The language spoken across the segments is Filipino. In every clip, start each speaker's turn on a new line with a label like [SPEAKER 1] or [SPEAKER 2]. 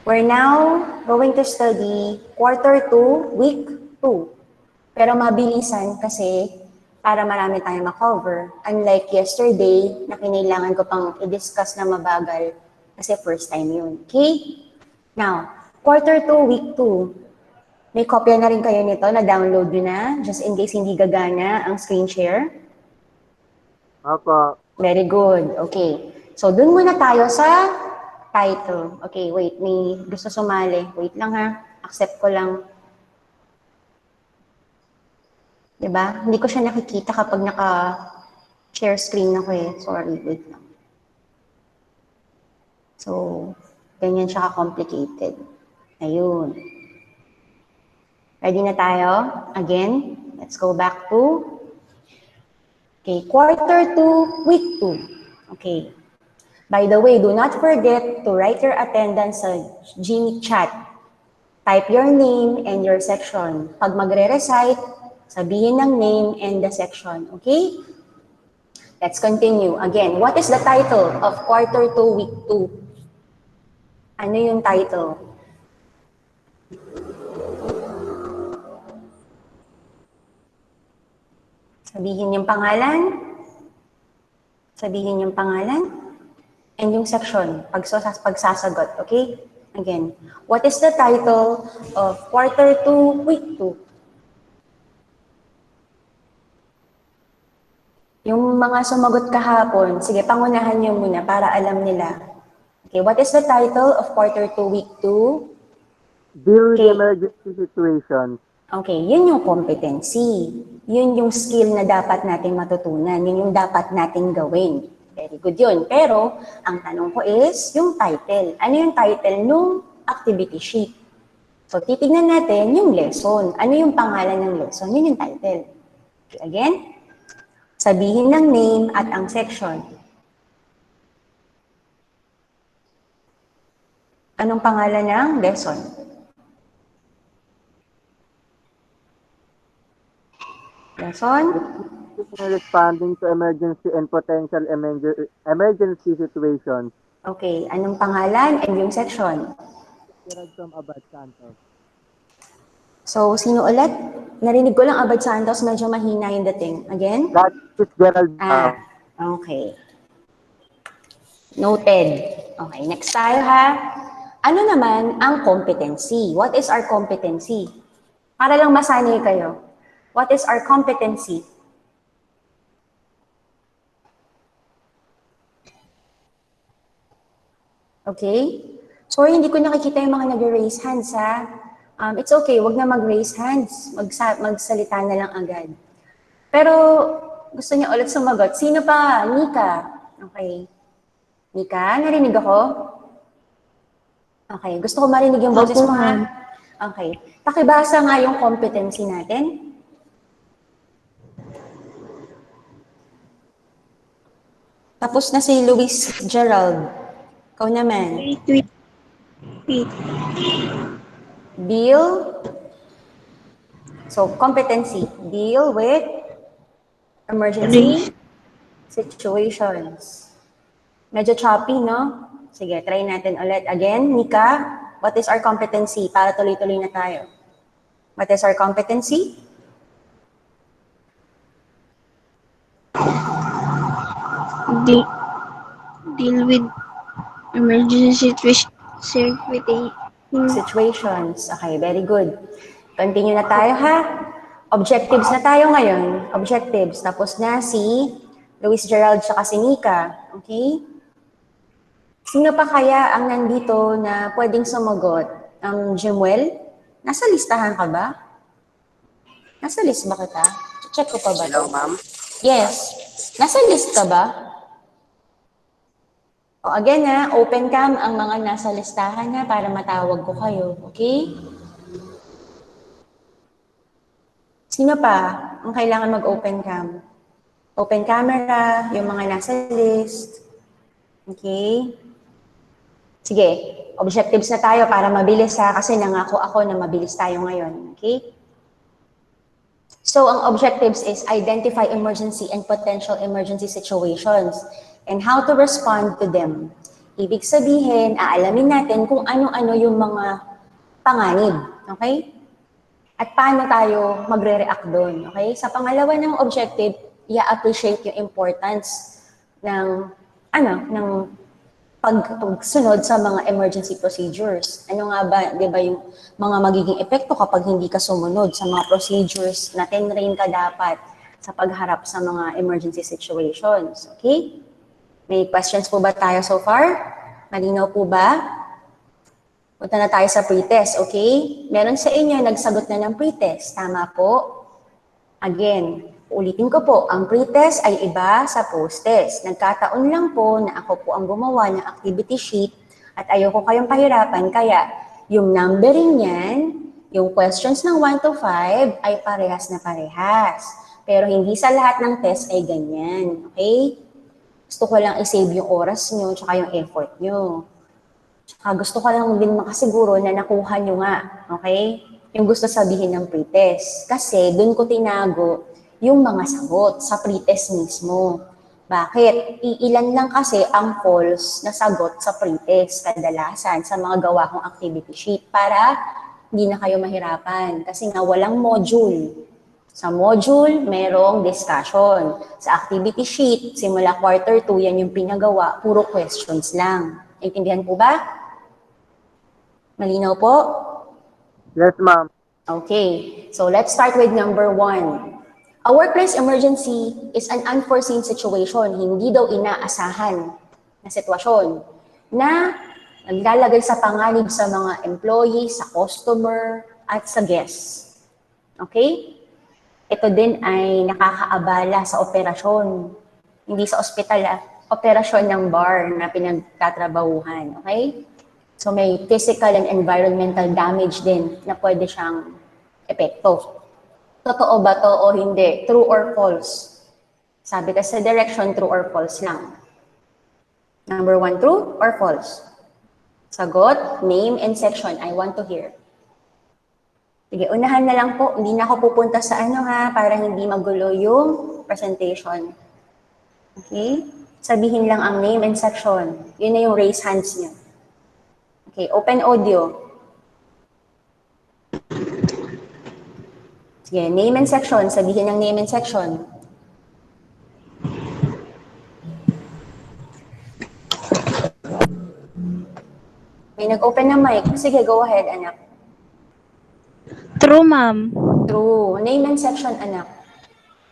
[SPEAKER 1] We're now going to study quarter 2, week 2. Pero mabilisan kasi para marami tayong makover. Unlike yesterday, na kinailangan ko pang i-discuss na mabagal kasi first time yun. Okay? Now, quarter 2, week 2. May kopya na rin kayo nito, na-download nyo na, just in case hindi gagana ang screen share.
[SPEAKER 2] Opo.
[SPEAKER 1] Very good. Okay. So, dun muna tayo sa title. Okay, wait. May gusto sumali. Wait lang ha. Accept ko lang. Diba? Hindi ko siya nakikita kapag naka-share screen ako eh. Sorry, wait lang. So, ganyan siya ka-complicated. Ayun. Ready na tayo? Again, let's go back to quarter 2, week 2. Okay. By the way, do not forget to write your attendance sa Gmeet chat. Type your name and your section. Pag magre-recite, sabihin ng name and the section. Okay? Let's continue. Again, what is the title of quarter 2, week 2? Ano yung title? Sabihin yung pangalan. Sabihin yung pangalan. And yung section, pagsasagot, okay? Again, what is the title of quarter 2, week 2? Yung mga sumagot kahapon, sige, pangunahan niyo muna para alam nila. Okay, what is the title of quarter 2, week 2?
[SPEAKER 2] Deal with emergency situations.
[SPEAKER 1] Okay, yun yung competency. Yun yung skill na dapat nating matutunan. Yun yung dapat nating gawin. Very good yun. Pero, ang tanong ko is, yung title. Ano yung title nung activity sheet? So, titignan natin yung lesson. Ano yung pangalan ng lesson? Yun yung title. Okay, again, sabihin ng name at ang section. Anong pangalan ng lesson? Lesson?
[SPEAKER 2] Responding to emergency and potential emergency situations.
[SPEAKER 1] Okay, anong pangalan and yung section?
[SPEAKER 2] Gerald from Abad Santos.
[SPEAKER 1] So, sino ulit? Narinig ko lang Abad Santos, medyo mahina yung dating. Again?
[SPEAKER 2] That is Gerald.
[SPEAKER 1] Okay. Noted. Okay, next tayo ha. Ano naman ang competency? What is our competency? Para lang masanay kayo. What is our competency? Okay? Sorry, hindi ko nakikita yung mga nag-raise hands ha. It's okay, wag na mag-raise hands. Magsalita na lang agad. Pero gusto niya ulit sumagot. Sino pa? Nika. Okay. Nika, narinig ako? Okay, gusto ko marinig yung boses mo ha. Okay. Pakibasa nga yung competency natin. Tapos na si Luis Gerald. Ikaw naman.
[SPEAKER 3] Wait.
[SPEAKER 1] Deal. So, competency. Deal with emergency situations. Medyo choppy, no? Sige, try natin ulit. Again, Nika, what is our competency? Para tuloy-tuloy na tayo. What is our competency?
[SPEAKER 3] Deal with emergency
[SPEAKER 1] Situations. Okay, very good. Continue na tayo, ha? Objectives na tayo ngayon. Objectives. Tapos na si Luis Gerald tsaka si Nika. Okay? Sino pa kaya ang nandito na pwedeng sumagot? Jimuel? Nasa listahan ka ba? Nasa list ba kita? Check ko pa ba?
[SPEAKER 4] Hello, ma'am?
[SPEAKER 1] Yes. Nasa list ka ba? O again open cam ang mga nasa listahan na para matawag ko kayo. Okay? Sino pa ang kailangan mag-open cam? Open camera, yung mga nasa list. Okay? Sige, objectives na tayo para mabilis ha, kasi nangako ako na mabilis tayo ngayon. Okay? So, ang objectives is identify emergency and potential emergency situations and how to respond to them. Ibig sabihin, aalamin natin kung ano-ano yung mga panganib. Okay? At paano tayo magre-react doon. Okay? Sa pangalawa ng objective, i-appreciate yung importance ng ng pagsunod sa mga emergency procedures. Ano nga ba, 'di ba, yung mga magiging epekto kapag hindi ka sumunod sa mga procedures na tinrain ka dapat sa pagharap sa mga emergency situations. Okay? May questions po ba tayo so far? Malinaw po ba? Punta na tayo sa pretest, okay? Meron sa inyo nagsagot na ng pretest, tama po? Again, ulitin ko po, ang pretest ay iba sa post-test. Nagkataon lang po na ako po ang gumawa ng activity sheet at ayoko kayong pahirapan, kaya yung numbering niyan, yung questions ng 1 to 5 ay parehas na parehas. Pero hindi sa lahat ng test ay ganyan, okay? Gusto ko lang i-save yung oras nyo tsaka yung effort nyo. Tsaka gusto ko lang din makasiguro na nakuha nyo nga, okay? Yung gusto sabihin ng pretest. Kasi doon ko tinago yung mga sagot sa pretest mismo. Bakit? Iilan lang kasi ang false na sagot sa pretest kadalasan sa mga gawa kong activity sheet para hindi na kayo mahirapan. Kasi nga walang module. Sa module, merong discussion. Sa activity sheet, simula quarter 2, yan yung pinagawa, puro questions lang. Intindihan po ba? Malinaw po?
[SPEAKER 2] Yes, ma'am.
[SPEAKER 1] Okay, so let's start with number 1. A workplace emergency is an unforeseen situation, hindi daw inaasahan na sitwasyon na naglalagay sa panganib sa mga employees, sa customer, at sa guests. Okay? Ito din ay nakakaabala sa operasyon. Hindi sa ospital, operasyon ng bar na pinagtatrabahuhan. Okay? So may physical and environmental damage din na pwede siyang epekto. Totoo ba to o hindi? True or false? Sabi kasi sa direction, true or false lang. Number 1, true or false? Sagot, name and section. I want to hear. Sige, unahan na lang po. Hindi na ako pupunta sa para hindi magulo yung presentation. Okay? Sabihin lang ang name and section. Yun na yung raise hands niyo. Okay, open audio. Sige, name and section. Sabihin ang name and section. May nag-open na mic. Sige, go ahead, anak.
[SPEAKER 3] True, ma'am.
[SPEAKER 1] True. Name and section, anak.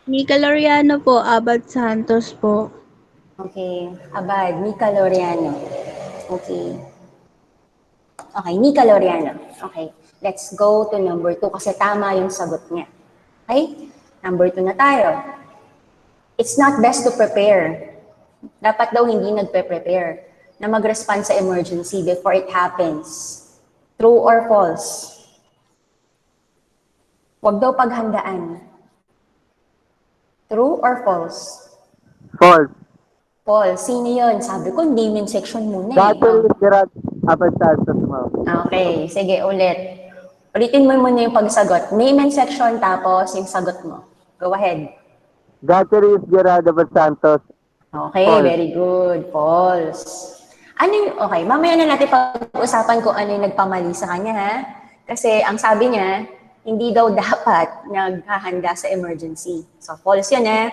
[SPEAKER 3] Nika Loriano po, Abad Santos po.
[SPEAKER 1] Okay. Abad, Nika Loriano. Okay. Okay, Nika Loriano. Okay. Let's go to number 2 kasi tama yung sagot niya. Okay? Number 2 na tayo. It's not best to prepare. Dapat daw hindi nagpe-prepare na mag-respond sa emergency before it happens. True or false? Huwag daw paghandaan. True or false?
[SPEAKER 2] False.
[SPEAKER 1] False. Sino yun? Sabi ko, name and section muna eh.
[SPEAKER 2] Dati Gerald Abad Santos, ma'am.
[SPEAKER 1] Okay, sige, ulit. Ulitin mo muna yung pagsagot. Name and section, tapos yung sagot mo. Go ahead.
[SPEAKER 2] Gattery is Gerald Abad Santos.
[SPEAKER 1] Okay,
[SPEAKER 2] False.
[SPEAKER 1] very good. False. Okay, mamaya na natin pag-usapan kung ano yung nagpamali sa kanya, ha? Kasi ang sabi niya, hindi daw dapat naghahanda sa emergency. So, false yun, eh.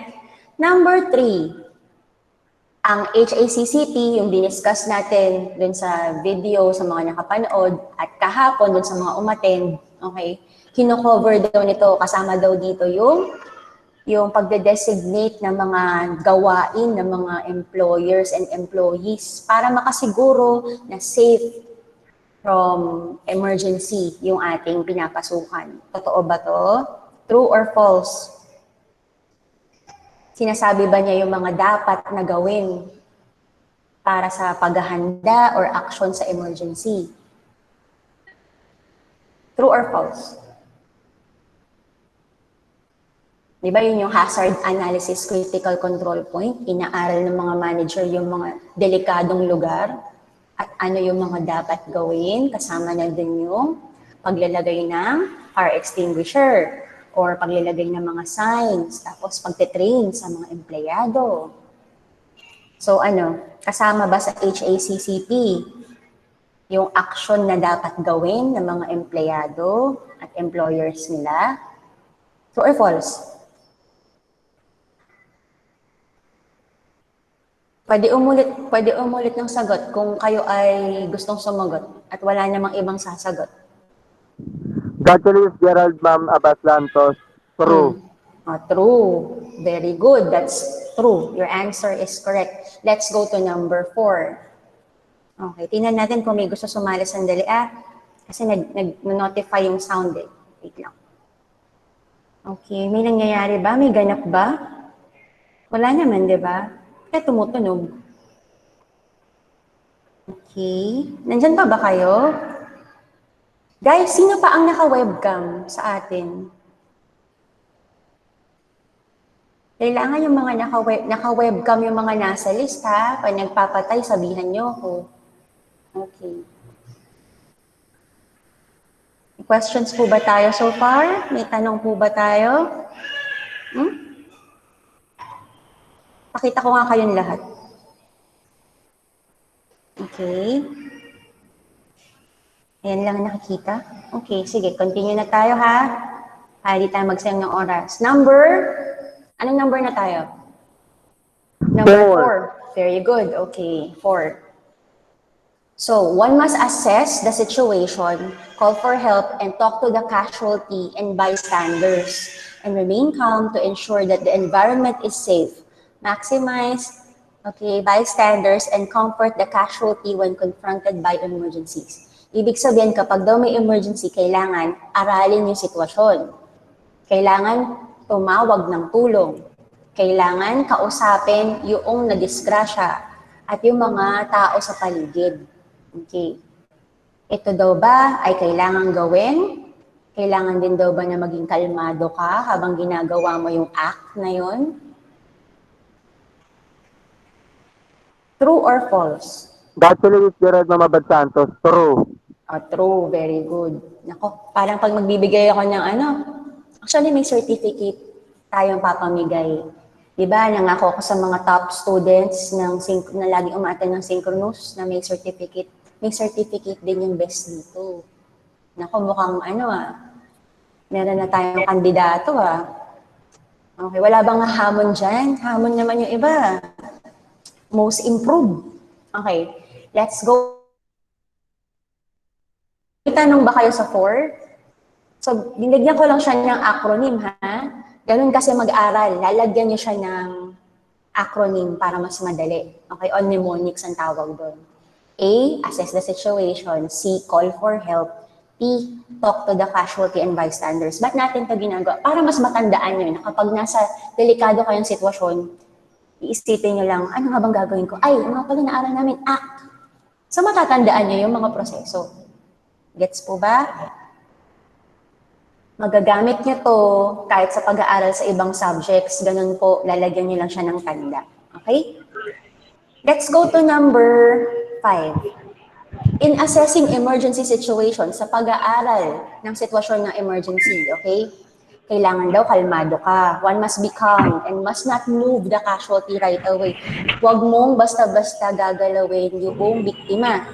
[SPEAKER 1] Number 3, ang HACCP, yung diniscuss natin dun sa video sa mga nakapanood at kahapon dun sa mga umattend, okay, kino-cover daw nito, kasama daw dito yung pagde-designate ng mga gawain ng mga employers and employees para makasiguro na safe from emergency yung ating pinapasukan. Totoo ba to? True or false? Sinasabi ba niya yung mga dapat na gawin para sa paghahanda or action sa emergency? True or false? Di ba yun yung hazard analysis critical control point? Inaaral ng mga manager yung mga delikadong lugar at ano yung mga dapat gawin. Kasama na din yung paglalagay ng fire extinguisher or paglalagay ng mga signs, tapos pagte-train sa mga empleyado. So ano, kasama ba sa HACCP yung action na dapat gawin ng mga empleyado at employers nila? True or false? Pwede umulit ng sagot kung kayo ay gustong sumagot at wala namang ibang sasagot.
[SPEAKER 2] Gatchali's Gerald, ma'am, Abas Santos. True.
[SPEAKER 1] True. Very good. That's true. Your answer is correct. Let's go to number 4. Okay, tingnan natin kung may gusto sumali sandali. Kasi nag-notify yung sound eh. Wait lang. Okay, may nangyayari ba? May ganap ba? Wala naman, di ba? Kaya tumutunog. Okay. Nandyan pa ba kayo? Guys, sino pa ang naka-webcam sa atin? Kailangan yung mga naka-webcam yung mga nasa list, ha? Pag nagpapatay, sabihan nyo ako. Okay. May questions po ba tayo so far? May tanong po ba tayo? Pakita ko nga kayong lahat. Okay. Ayan lang nakikita. Okay, sige. Continue na tayo, ha? Di tayo magsayang ng oras. Anong number na tayo? Number 4. Very good. Okay, 4. So, one must assess the situation, call for help, and talk to the casualty and bystanders, and remain calm to ensure that the environment is safe. Maximize, bystanders, and comfort the casualty when confronted by emergencies. Ibig sabihin, kapag daw may emergency, kailangan aralin yung sitwasyon. Kailangan tumawag ng tulong. Kailangan kausapin yung nadisgrasya at yung mga tao sa paligid. Okay. Ito daw ba ay kailangan gawin? Kailangan din daw ba na maging kalmado ka habang ginagawa mo yung act na yun? True or false?
[SPEAKER 2] Gatchali's Gerald, ma'am, Abas Santos. True.
[SPEAKER 1] True. Very good. Nako, parang pag magbibigay ako ng actually may certificate tayong papamigay. Diba, nangako ako sa mga top students na laging umaattend ng synchronous na may certificate. May certificate din yung best dito. Nako, mukhang meron na tayong kandidato Okay, wala bang hamon dyan? Hamon naman yung iba. Most improved. Okay, let's go. May tanong ba kayo sa 4? So, binigyan ko lang siya ng acronym, ha? Ganun kasi mag-aral. Lalagyan niyo siya ng acronym para mas madali. Okay, on mnemonics ang tawag doon. A, assess the situation. C, call for help. P, talk to the casualty and bystanders. Ba't natin ito ginagawa? Para mas matandaan nyo na kapag nasa delikado kayong sitwasyon, iisipin nyo lang, ano nga bang gagawin ko? Ay, mga pala naaral namin, act. So, matatandaan nyo yung mga proseso. Gets po ba? Magagamit niyo to kahit sa pag-aaral sa ibang subjects. Ganun po, lalagyan niyo lang siya ng tanda. Okay? Let's go to number 5. In assessing emergency situations, sa pag-aaral ng sitwasyon ng emergency, okay? Kailangan daw kalmado ka. One must be calm and must not move the casualty right away. Huwag mong basta-basta gagalawin yung biktima.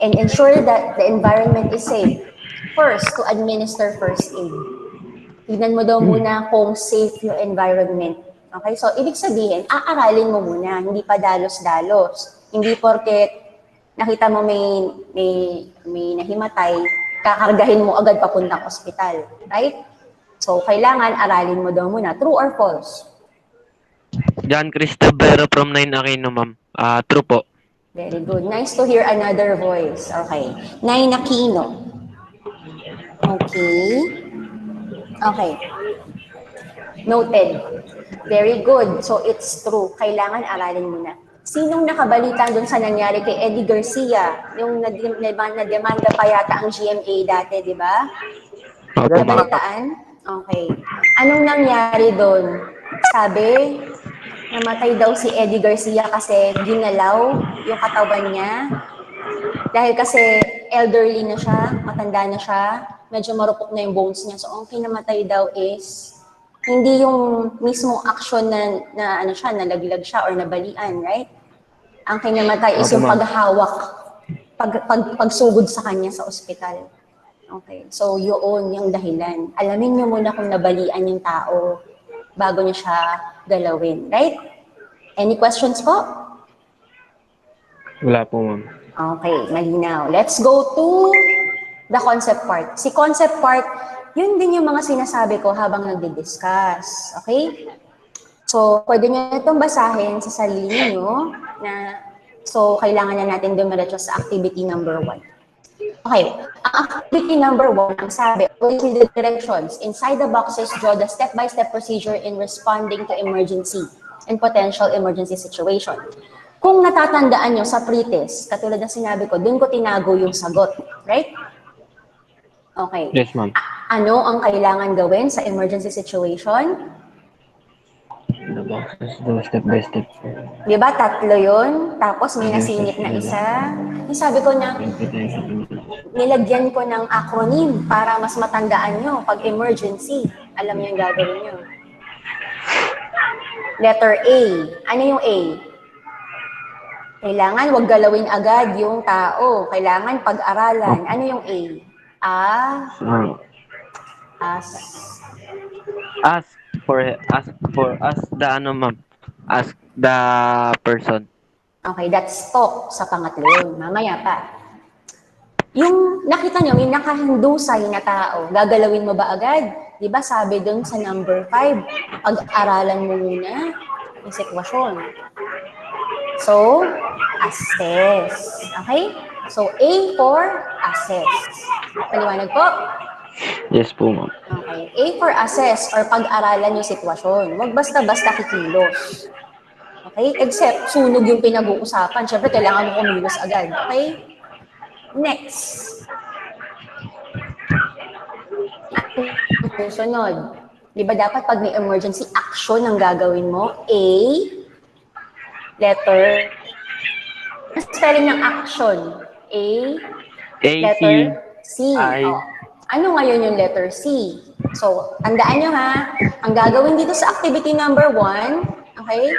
[SPEAKER 1] And ensure that the environment is safe. First, to administer first aid. Tignan mo daw muna kung safe yung environment. Okay? So, ibig sabihin, aaralin mo muna, hindi pa dalos-dalos. Hindi porket nakita mo may nahimatay, kakargahin mo agad papuntang ospital. Right? So, kailangan aralin mo daw muna. True or false?
[SPEAKER 4] John Cristobero from 9 Aquino, ma'am. True po.
[SPEAKER 1] Very good. Nice to hear another voice. Okay. 9 Aquino. Okay. Okay. Noted. Very good. So, it's true. Kailangan aralin mo na. Sinong nakabalita doon sa nangyari kay Eddie Garcia? Yung na-demanda pa yata ang GMA dati, di ba?
[SPEAKER 4] Opo, ma'am.
[SPEAKER 1] Nabalitaan? Okay. Anong nangyari doon? Sabi, namatay daw si Eddie Garcia kasi ginalaw yung katawan niya. Dahil kasi elderly na siya, matanda na siya, medyo marupok na yung bones niya. So, ang kinamatay daw is Hindi yung mismong action na ano siya, nalaglag siya or nabalian, right? Ang kinamatay is
[SPEAKER 4] Opo,
[SPEAKER 1] yung
[SPEAKER 4] ma'am.
[SPEAKER 1] paghawak, pagsugod sa kanya sa ospital. Okay, so yun yung dahilan. Alamin niyo muna kung nabalian yung tao bago niyo siya galawin, right? Any questions po?
[SPEAKER 4] Wala po, ma'am.
[SPEAKER 1] Okay, malinaw. Let's go to the concept part. Si concept part, yun din yung mga sinasabi ko habang nagdi-discuss. Okay? So, pwede nyo itong basahin sa sarili niyo na so, kailangan na natin dumiretso sa activity number 1. Okay, ang activity number 1, ang sabi, with the directions. Inside the boxes, draw the step-by-step procedure in responding to emergency and potential emergency situation. Kung natatandaan nyo sa pre-test, katulad ng sinabi ko, dun ko tinago yung sagot, right? Okay.
[SPEAKER 4] Yes, ma'am.
[SPEAKER 1] Ano ang kailangan gawin sa emergency situation?
[SPEAKER 4] The boxes do step by step.
[SPEAKER 1] Di ba, tatlo yun? Tapos may nasingit na isa. Yung sabi ko na, nilagyan ko ng acronym para mas matandaan nyo pag emergency. Alam nyo yung gagawin nyo. Letter A. Ano yung A? Kailangan wag galawin agad yung tao. Kailangan pag-aralan. Ano yung A? As.
[SPEAKER 4] Ask ask the ano, ma'am. Ask the person.
[SPEAKER 1] Okay, that's talk sa pangatlo yun. Mamaya pa. Yung nakita nyo, may nakahandusay na tao, gagalawin mo ba agad? Di ba sabi dun sa number 5, pag-aralan mo muna yung sitwasyon. So, assess. Okay? So, A for assess. Paliwanag po?
[SPEAKER 4] Yes po, ma'am.
[SPEAKER 1] Okay. A for assess or pag-aralan yung sitwasyon. Huwag basta-basta kikilos. Okay? Except, sunog yung pinag-uusapan. Siyempre, kailangan mo kumilos agad. Okay? Next. Sunod. Di ba dapat pag may emergency action ang gagawin mo? A, letter, spelling ng action. A, letter C.
[SPEAKER 4] I.
[SPEAKER 1] Oh. Ano ngayon yung letter C? So, tandaan nyo ha, ang gagawin dito sa activity number 1, okay,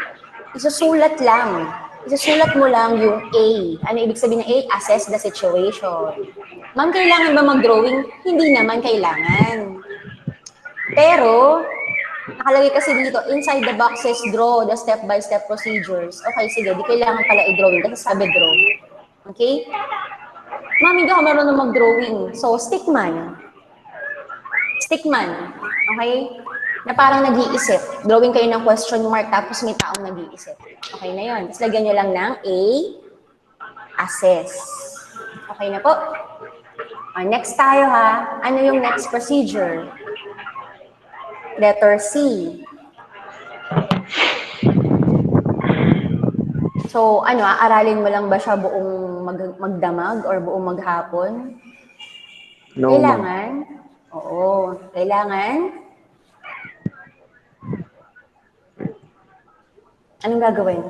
[SPEAKER 1] isusulat lang. Isusulat mo lang yung A. Ano ibig sabihin ng A? Assess the situation. Ma'am, kailangan ba mag-drawing? Hindi naman kailangan. Pero, nakalagay kasi dito, inside the boxes, draw the step-by-step procedures. Okay, sige, di kailangan pala i-drawing kasi sabi draw. Okay? Ma'am, hindi ako marunong mag-drawing. So, stickman. Stickman. Okay? Na parang nag-iisip. Drawing kayo ng question mark tapos may taong nag-iisip. Okay na yun. Tapos lagyan nyo lang ng A, assess. Okay na po? Next tayo ha. Ano yung next procedure? Letter C. So, ano, aralin mo lang ba siya buong magdamag or buong maghapon?
[SPEAKER 2] No, ma'am.
[SPEAKER 1] Kailangan? Oo. Kailangan? Anong gagawin?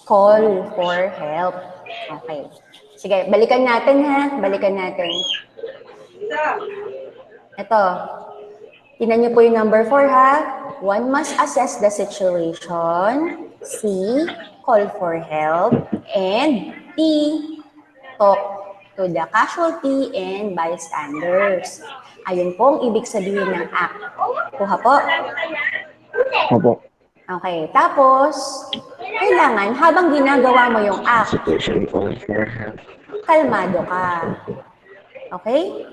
[SPEAKER 1] Call for help. Okay. Sige, balikan natin ha. Balikan natin. Ito. Tingnan niyo po yung number 4 ha. 1 must assess the situation. C, call for help. And D, talk to the casualty and bystanders. Ayun po ang ibig sabihin ng act. Kuha po.
[SPEAKER 2] Opo.
[SPEAKER 1] Okay. Tapos, kailangan habang ginagawa mo yung act, kalmado ka. Okay?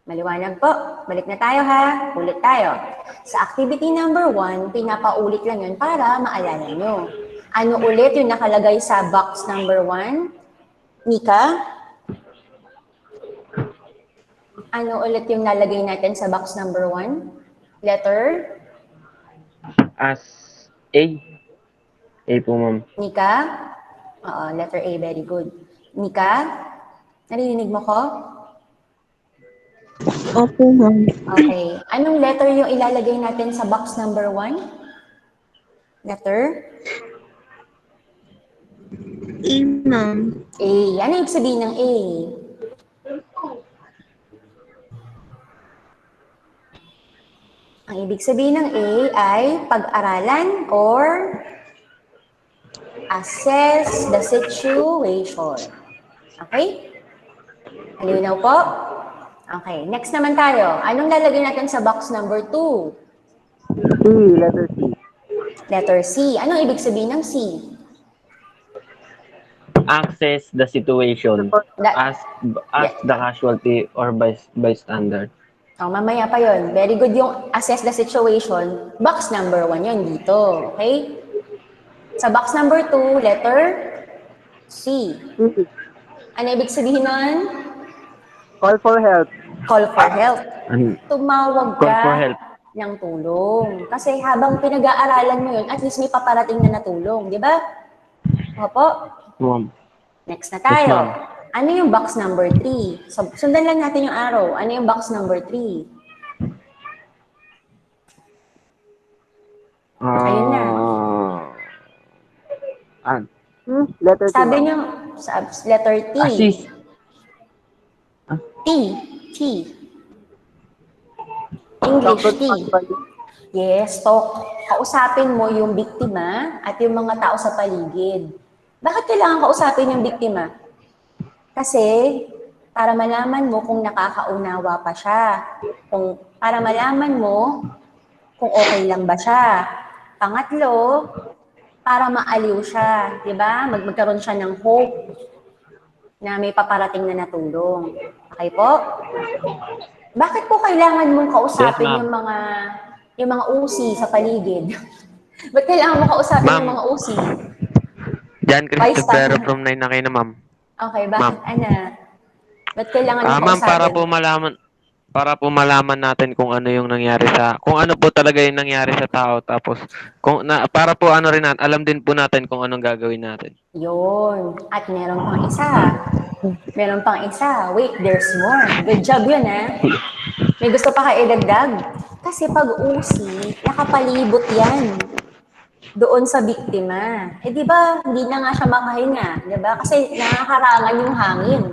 [SPEAKER 1] Maliwanag po. Balik na tayo ha. Ulit tayo. Sa activity number 1, pinapaulit lang yun para maalala nyo. Ano ulit yung nakalagay sa box number 1? Nika? Ano ulit yung nalagay natin sa box number 1? Letter?
[SPEAKER 4] As A. A po, ma'am.
[SPEAKER 1] Nika? Oo, letter A. Very good. Nika? Narinig mo ko?
[SPEAKER 3] Opo, ma'am.
[SPEAKER 1] Okay. Anong letter yung ilalagay natin sa box number 1? Letter?
[SPEAKER 3] A, ma'am.
[SPEAKER 1] A. Ano ibig sabihin ng A? Ang ibig sabihin ng A ay pag-aralan or assess the situation. Okay? Malinaw po? Okay, next naman tayo. Anong lalagay natin sa box number 2?
[SPEAKER 2] C, letter C.
[SPEAKER 1] Letter C. Anong ibig sabihin ng C?
[SPEAKER 4] Access the situation.
[SPEAKER 1] That-
[SPEAKER 4] Ask the casualty or bystander.
[SPEAKER 1] Oh, mamaya pa yon. Very good yung assess the situation. Box number 1 yon dito. Okay? Sa box number 2, letter C. Ano ibig sabihin nun?
[SPEAKER 2] Call for help.
[SPEAKER 1] Call for help.
[SPEAKER 4] Ano?
[SPEAKER 1] Tumawag
[SPEAKER 4] Call
[SPEAKER 1] ka
[SPEAKER 4] for help.
[SPEAKER 1] ng tulong. Kasi habang pinag-aaralan mo yun, at least may paparating na natulong. Di ba? Opo.
[SPEAKER 4] Ma'am.
[SPEAKER 1] Next na
[SPEAKER 4] Yes,
[SPEAKER 1] tayo.
[SPEAKER 4] ma'am.
[SPEAKER 1] Ano yung box number 3? So, sundan lang natin yung arrow. Ano yung box number 3? Ayun na.
[SPEAKER 2] Letter T.
[SPEAKER 1] Sabi
[SPEAKER 2] ma'am.
[SPEAKER 1] nyo, sa letter T.
[SPEAKER 4] Assist.
[SPEAKER 1] T. T. English
[SPEAKER 2] Talk
[SPEAKER 1] T.
[SPEAKER 2] to
[SPEAKER 1] Yes, talk. Kausapin mo yung biktima at yung mga tao sa paligid. Bakit kailangan kausapin yung biktima? Kasi para malaman mo kung nakakaunawa pa siya. Para malaman mo kung okay lang ba siya. Pangatlo, para maaliw siya. Di ba? Magkaroon siya ng hope na may paparating na natulong. Okay po? Bakit po kailangan mong kausapin
[SPEAKER 4] Yes, ma'am.
[SPEAKER 1] yung mga usi sa paligid? Ba't kailangan mo kausapin
[SPEAKER 4] Ma'am.
[SPEAKER 1] yung mga usi?
[SPEAKER 4] John Christopher
[SPEAKER 1] Bystander.
[SPEAKER 4] from 9 na kayo na, ma'am.
[SPEAKER 1] Okay, bakit, Ana? Ba't kailangan mo
[SPEAKER 4] Ma'am,
[SPEAKER 1] kausapin?
[SPEAKER 4] para po malaman natin kung ano yung nangyari kung ano po talaga yung nangyari sa tao, tapos para po ano rin natin, alam din po natin kung anong gagawin natin.
[SPEAKER 1] Yun. At meron pang isa. Meron pang isa. Wait, there's more. Good job yun, ha? May gusto pa kayo idagdag? Kasi pag usi, nakapalibot yan doon sa biktima. Eh di ba, hindi na nga siya makahinga, di ba? Kasi nakaharangan yung hangin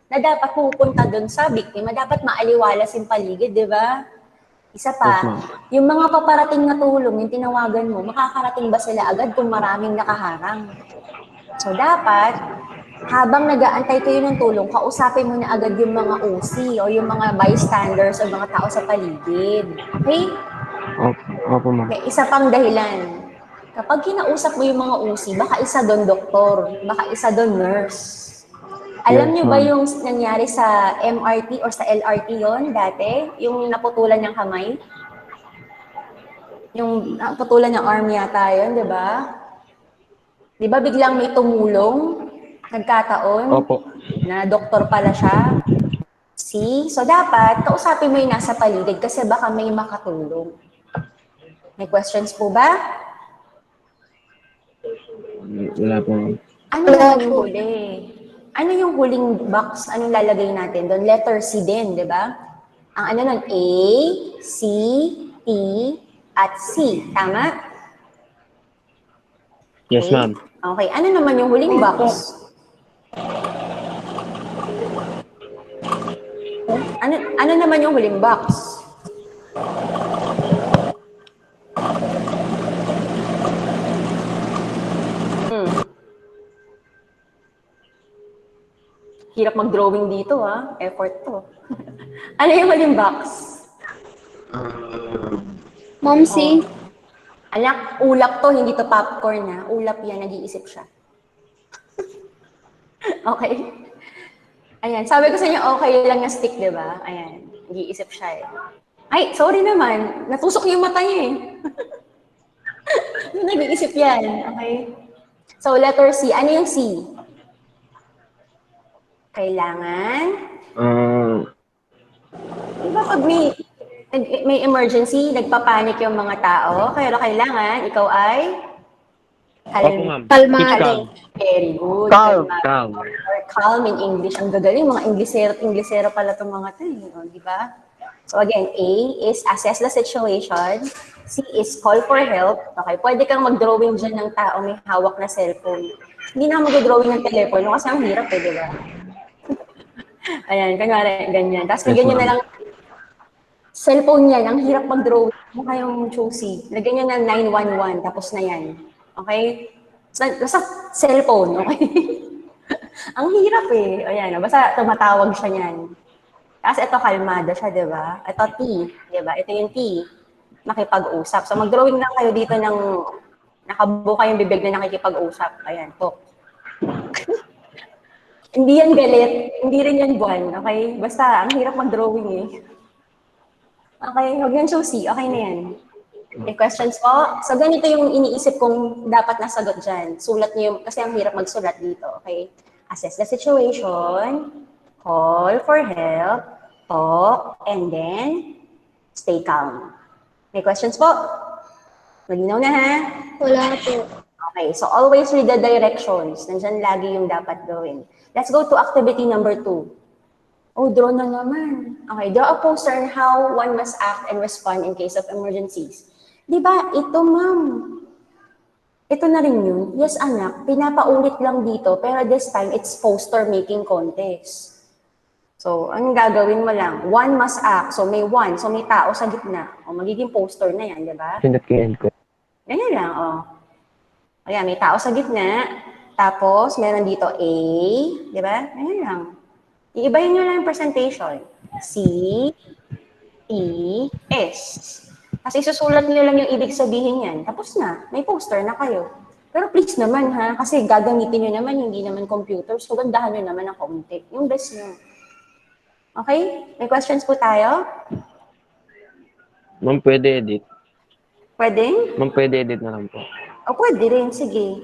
[SPEAKER 1] na dapat pupunta doon sa biktima, dapat maaliwalas yung paligid, di ba? Isa
[SPEAKER 4] Yes,
[SPEAKER 1] pa,
[SPEAKER 4] ma'am.
[SPEAKER 1] yung mga paparating na tulong, yung tinawagan mo, makakarating ba sila agad kung maraming nakaharang? So dapat, habang nag-aantay kayo ng tulong, kausapin mo na agad yung mga OC o yung mga bystanders o mga tao sa paligid. Okay?
[SPEAKER 4] Opo, ma'am.
[SPEAKER 1] May isa pang dahilan. Kapag kinausap mo yung mga OC, baka isa doon doktor, baka isa doon nurse. Alam
[SPEAKER 4] Yes,
[SPEAKER 1] niyo ba
[SPEAKER 4] ma'am.
[SPEAKER 1] yung nangyari sa MRT or sa LRT yon dati? Yung naputulan ng kamay? Yung naputulan ng arm yata yun, di ba? Di ba biglang may tumulong? Nagkataon
[SPEAKER 4] Opo.
[SPEAKER 1] na doktor pala siya. See? So dapat, kausapin mo yung nasa paligid kasi baka may makatulong. May questions po ba?
[SPEAKER 4] Wala po, ma'am.
[SPEAKER 1] Ano naman yung huli? Ano yung huling box? Anong lalagay natin doon? Letter C din, di ba? Ang ano nun? A, C, T, at C. Tama?
[SPEAKER 4] Yes,
[SPEAKER 1] Okay.
[SPEAKER 4] ma'am.
[SPEAKER 1] Okay. Ano naman yung huling box? Ano naman yung huling box? Hirap mag-drawing dito, ha? Effort to. Ano yung huling box?
[SPEAKER 3] Ma'am C.
[SPEAKER 1] Anak, ulap to, hindi to popcorn, ha? Ulap yan, nag-iisip siya. Okay. Ayan, sabi ko sa inyo, okay lang na stick, di ba? Ayan, nag-iisip siya eh. Ay, sorry naman, natusok yung mata niya eh. Nag-iisip yan, okay? So, letter C. Ano yung C? Kailangan? Diba pag may emergency, nagpapanik yung mga tao, pero kailangan, ikaw ay
[SPEAKER 4] Opo, ma'am.
[SPEAKER 3] Kalmado.
[SPEAKER 1] Very good.
[SPEAKER 2] Calm.
[SPEAKER 1] Kalmado. Or calm in English. Ang gagaling, mga Inglesero pala itong mga ito. Di ba? So again, A is assess the situation. C is call for help. Okay, pwede kang mag-drawing dyan ng tao may hawak na cellphone. Hindi na mag-drawing ng telepono kasi ang hirap eh, di ba? Ayan, kunwari, ganyan. Tapos
[SPEAKER 4] Yes,
[SPEAKER 1] ganyan na
[SPEAKER 4] ma'am.
[SPEAKER 1] lang. Cellphone yan, ang hirap mag-drawing. Mukha yung choosy. Lagyan nyo ng 911, tapos na yan. Okay? Basta cellphone, okay? Ang hirap eh. Ayan, basta tumatawag siya niyan. Tapos ito, kalmado siya, di ba? Ito, T, di ba? Ito yung T, makipag-usap. So, mag-drawing lang kayo dito ng nakabuka yung bibig na nakikipag-usap. Ayan, talk. Hindi yan galit, hindi rin yan buwan, okay? Basta, ang hirap mag-drawing eh. Okay, huwag yung susi, okay na yan. May questions po? So, ganito yung iniisip kong dapat nasagot dyan. Sulat niyo yung, kasi ang hirap magsulat dito, okay? Assess the situation, call for help, talk, and then stay calm. May questions po? Malinaw na ha?
[SPEAKER 3] Wala po.
[SPEAKER 1] Okay, so always read the directions. Nandyan lagi yung dapat gawin. Let's go to activity number 2. Oh, draw na naman. Okay, draw a poster on how one must act and respond in case of emergencies. Di ba, ito ma'am. Ito na rin yun. Yes, anak, pinapaulit lang dito, pero this time, it's poster making contest. So, anong gagawin mo lang? One must act. So, may one. So, may tao sa gitna. O, magiging poster na yan, di ba?
[SPEAKER 2] Pindot ko end ko.
[SPEAKER 1] Ganyan lang, oh. Ayan, may tao sa gitna. Tapos, meron dito A. Di ba? Ganyan lang. Iibahin nyo lang yung presentation. C, E, S. Kasi isusulat nyo lang yung ibig sabihin yan. Tapos na, may poster na kayo. Pero please naman ha, kasi gagamitin nyo naman, hindi naman computer. So, gandahan nyo naman ang kaunti. Yung best nyo. Okay? May questions po tayo?
[SPEAKER 4] Ma'am, pwede edit.
[SPEAKER 1] Pwede?
[SPEAKER 4] Ma'am, pwede edit na lang po.
[SPEAKER 1] O, pwede rin. Sige.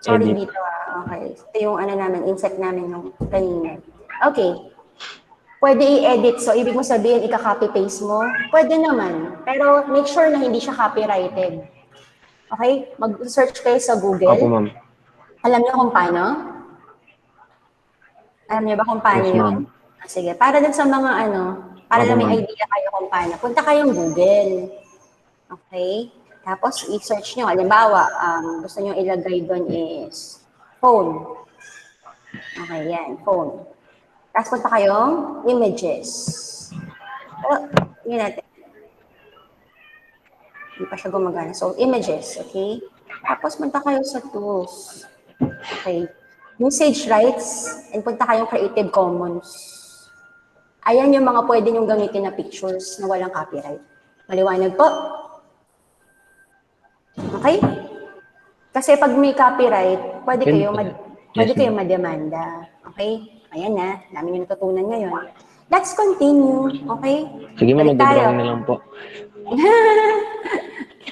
[SPEAKER 1] Sorry
[SPEAKER 4] Edit.
[SPEAKER 1] dito ah. Okay. Ito yung ano namin, insect namin yung kanina. Okay. Pwede i-edit. So, ibig mo sabihin, ika-copy-paste mo? Pwede naman. Pero make sure na hindi siya copyrighted. Okay? Mag-search kayo sa Google.
[SPEAKER 4] Opo, ma'am.
[SPEAKER 1] Alam niyo kung paano? Alam niyo ba kung paano
[SPEAKER 4] Yes,
[SPEAKER 1] yun?
[SPEAKER 4] ma'am.
[SPEAKER 1] Sige. Para din sa mga para
[SPEAKER 4] Opo,
[SPEAKER 1] na may
[SPEAKER 4] ma'am.
[SPEAKER 1] idea kayo kung paano. Punta kayong Google. Okay? Tapos, i-search nyo. Halimbawa, gusto nyo ilagay doon is phone. Okay, yan. Phone. Tapos punta kayong images. Pero, yun natin. Hindi pa siya gumagana. So, images, okay? Tapos punta kayo sa tools. Okay. Usage rights, and punta kayong Creative Commons. Ayan yung mga pwede nyong gamitin na pictures na walang copyright. Maliwanag po? Okay? Kasi pag may copyright, pwede kayong mademanda. Okay? Ayan na, dami nyo natutunan ngayon. Let's continue, okay?
[SPEAKER 4] Sige, ma'am,
[SPEAKER 1] Balik tayo.
[SPEAKER 4] mag-drawing na lang po.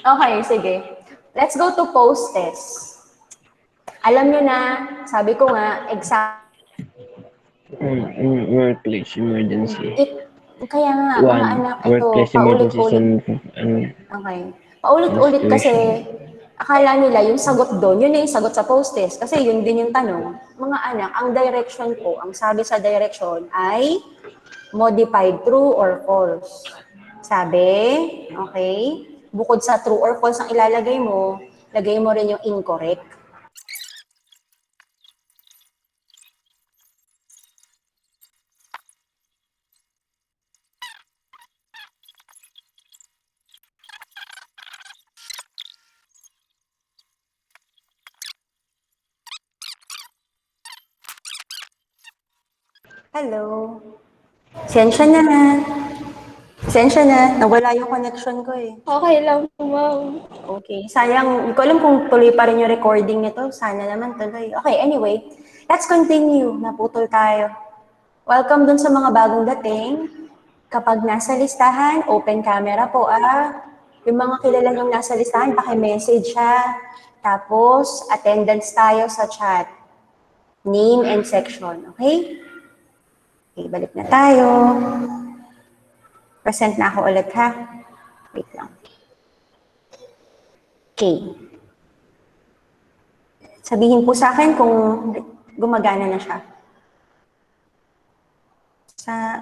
[SPEAKER 1] Okay, sige. Let's go to post test. Alam nyo na, sabi ko nga,
[SPEAKER 4] Workplace emergency.
[SPEAKER 1] kaya nga, mga anak, ito,
[SPEAKER 4] Workplace emergency.
[SPEAKER 1] paulit-ulit. Okay. Paulit-ulit kasi, akala nila yung sagot doon, yun na yung sagot sa post test. Kasi yun din yung tanong. Mga anak, ang direction po, ang sabi sa direction ay modified true or false. Sabi, okay, bukod sa true or false ang ilalagay mo, lagay mo rin yung incorrect. Hello. Sensya na. Sensya na. Nawala yung connection ko eh.
[SPEAKER 3] Okay lang po, ma'am.
[SPEAKER 1] Okay. Sayang, hindi ko alam kung tuloy pa rin yung recording nito. Sana naman tuloy. Okay, anyway. Let's continue. Naputol tayo. Welcome dun sa mga bagong dating. Kapag nasa listahan, open camera po Yung mga kilala nyong nasa listahan, paki-message ha. Tapos, attendance tayo sa chat. Name and section. Okay? Okay, balik na tayo. Present na ako ulit ha. Wait lang. Okay. Sabihin po sa akin kung gumagana na siya.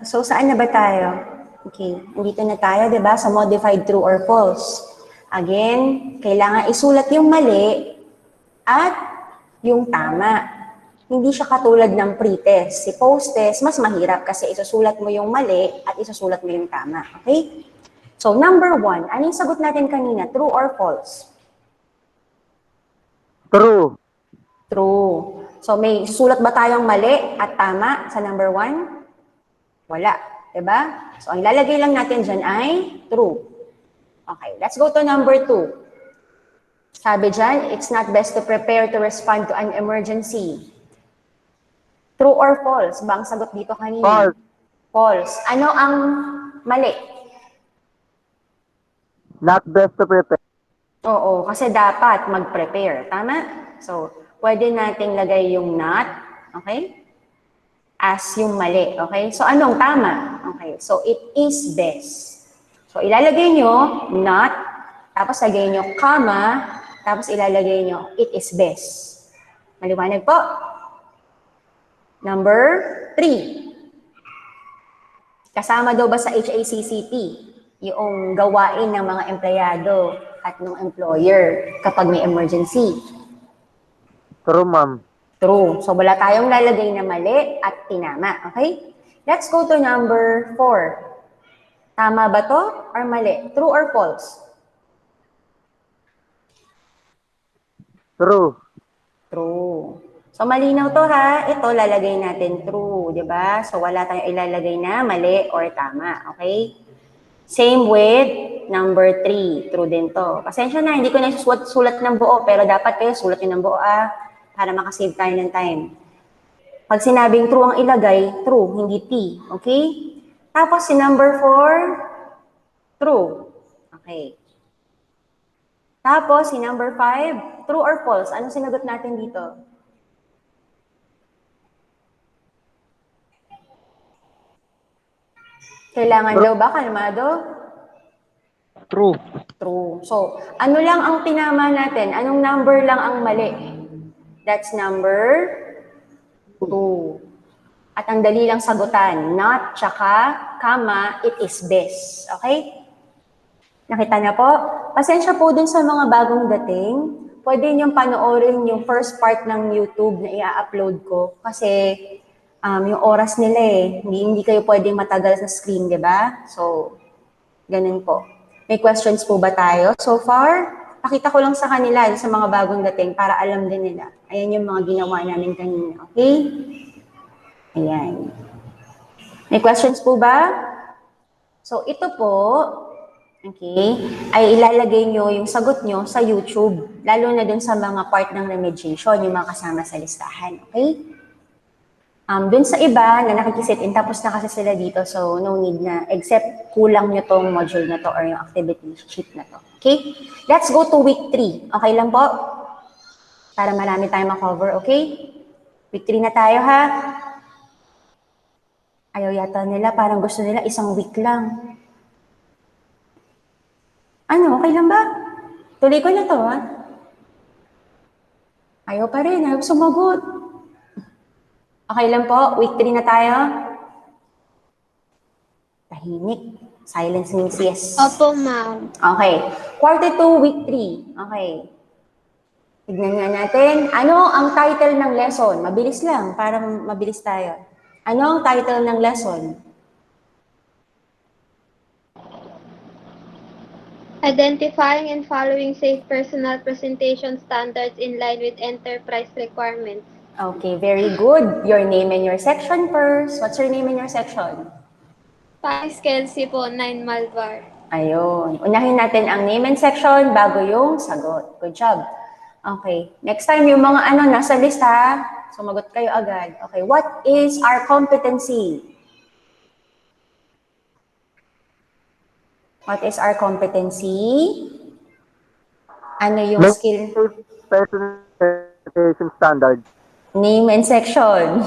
[SPEAKER 1] So, saan na ba tayo? Okay, andito na tayo, di ba? Sa modified true or false. Again, kailangan isulat yung mali at yung tama. Hindi siya katulad ng pre-test. Si post-test, mas mahirap kasi isusulat mo yung mali at isusulat mo yung tama. Okay? So, number 1, ano yung sagot natin kanina? True or false?
[SPEAKER 2] True.
[SPEAKER 1] True. So, may sulat ba tayong mali at tama sa number 1? Wala. Diba? So, ang lalagay lang natin dyan ay true. Okay, let's go to number 2. Sabi dyan, it's not best to prepare to respond to an emergency. True or false ba ang sagot dito kanina?
[SPEAKER 2] False.
[SPEAKER 1] False. Ano ang mali?
[SPEAKER 2] Not best to prepare.
[SPEAKER 1] Oo, kasi dapat mag-prepare. Tama? So, pwede nating lagay yung not, okay? As yung mali, okay? So, anong tama? Okay, so it is best. So, ilalagay nyo not, tapos lagay nyo comma, tapos ilalagay nyo it is best. Maliwanag po? Number 3. Kasama daw ba sa HACCP yung gawain ng mga empleyado at ng employer kapag may emergency?
[SPEAKER 2] True, ma'am.
[SPEAKER 1] True. So, wala tayong lalagay na mali at tinama. Okay? Let's go to number 4. Tama ba to or mali? True or false?
[SPEAKER 2] True.
[SPEAKER 1] True. So, malinaw to ha. Ito, lalagay natin true, di ba? So, wala tayong ilalagay na mali or tama. Okay? Same with number 3. True din to. Pasensya na, hindi ko na sulat ng buo, pero dapat kayo sulat yun ng buo para makasave tayo ng time. Pag sinabing true ang ilagay, true, hindi T. Okay? Tapos si number 4, true. Okay. Tapos si number 5, true or false? Anong sinagot natin dito? Kailangan daw ba kalmado?
[SPEAKER 2] True.
[SPEAKER 1] True. So, ano lang ang tinama natin? Anong number lang ang mali? That's number 2. At ang dali lang sagutan, not, tsaka, comma, it is best. Okay? Nakita na po? Pasensya po dun sa mga bagong dating. Pwede niyong panoorin yung first part ng YouTube na i-upload ko. Kasi yung oras nila hindi kayo pwedeng matagal sa screen, di ba? So, ganun po. May questions po ba tayo so far? Pakita ko lang sa kanila, sa mga bagong dating, para alam din nila. Ayan yung mga ginawa namin kanina. Okay? Ayan. May questions po ba? So, ito po, okay, ay ilalagay nyo yung sagot nyo sa YouTube, lalo na dun sa mga part ng remediation, yung mga kasama sa listahan. Okay? Dun sa iba na nakikisit in, tapos na kasi sila dito, so no need na, except kulang nyo tong module na to or yung activity sheet na to. Okay? Let's go to week 3. Okay lang po? Para marami tayong makover, okay? Week 3 na tayo, ha? Ayaw yata nila, parang gusto nila isang week lang. Ano, okay lang ba? Tuloy ko na to, ha? Ayaw pa rin, ayaw sumagot. Okay lang po, week 3 na tayo. Tahimik. Silence means yes.
[SPEAKER 3] Opo, ma'am.
[SPEAKER 1] Okay. Quarter 2, week 3. Okay. Tignan nga natin. Ano ang title ng lesson? Mabilis lang, para mabilis tayo. Ano ang title ng lesson?
[SPEAKER 5] Identifying and following safe personal presentation standards in line with enterprise requirements.
[SPEAKER 1] Okay, very good. Your name and your section first. What's your name and your section?
[SPEAKER 5] Paris Kelsey po, 9 Malvar.
[SPEAKER 1] Ayun. Unahin natin ang name and section bago yung sagot. Good job. Okay. Next time, yung mga nasa list ha. Sumagot kayo agad. Okay. What is our competency? What is our competency? Ano yung skill?
[SPEAKER 2] Personal presentation standards.
[SPEAKER 1] Name and section.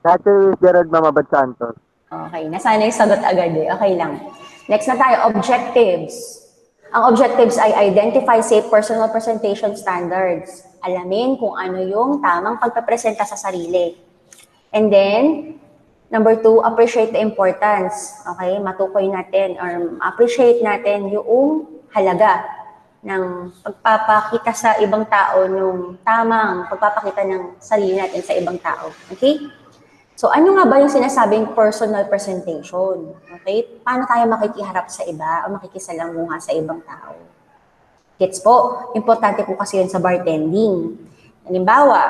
[SPEAKER 2] Natural is Gerald Mamabad Santos.
[SPEAKER 1] Okay. Nasana yung sagot agad Okay lang. Next na tayo, objectives. Ang objectives ay identify safe personal presentation standards. Alamin kung ano yung tamang pagpapresenta sa sarili. And then, number 2, appreciate the importance. Okay? Matukoy natin or appreciate natin yung halaga ng pagpapakita sa ibang tao nung tamang pagpapakita ng sarili natin sa ibang tao. Okay? So, ano nga ba yung sinasabing personal presentation? Okay? Paano tayo makikiharap sa iba o makikisalamuha sa ibang tao? Gets po? Importante po kasi yun sa bartending. Halimbawa,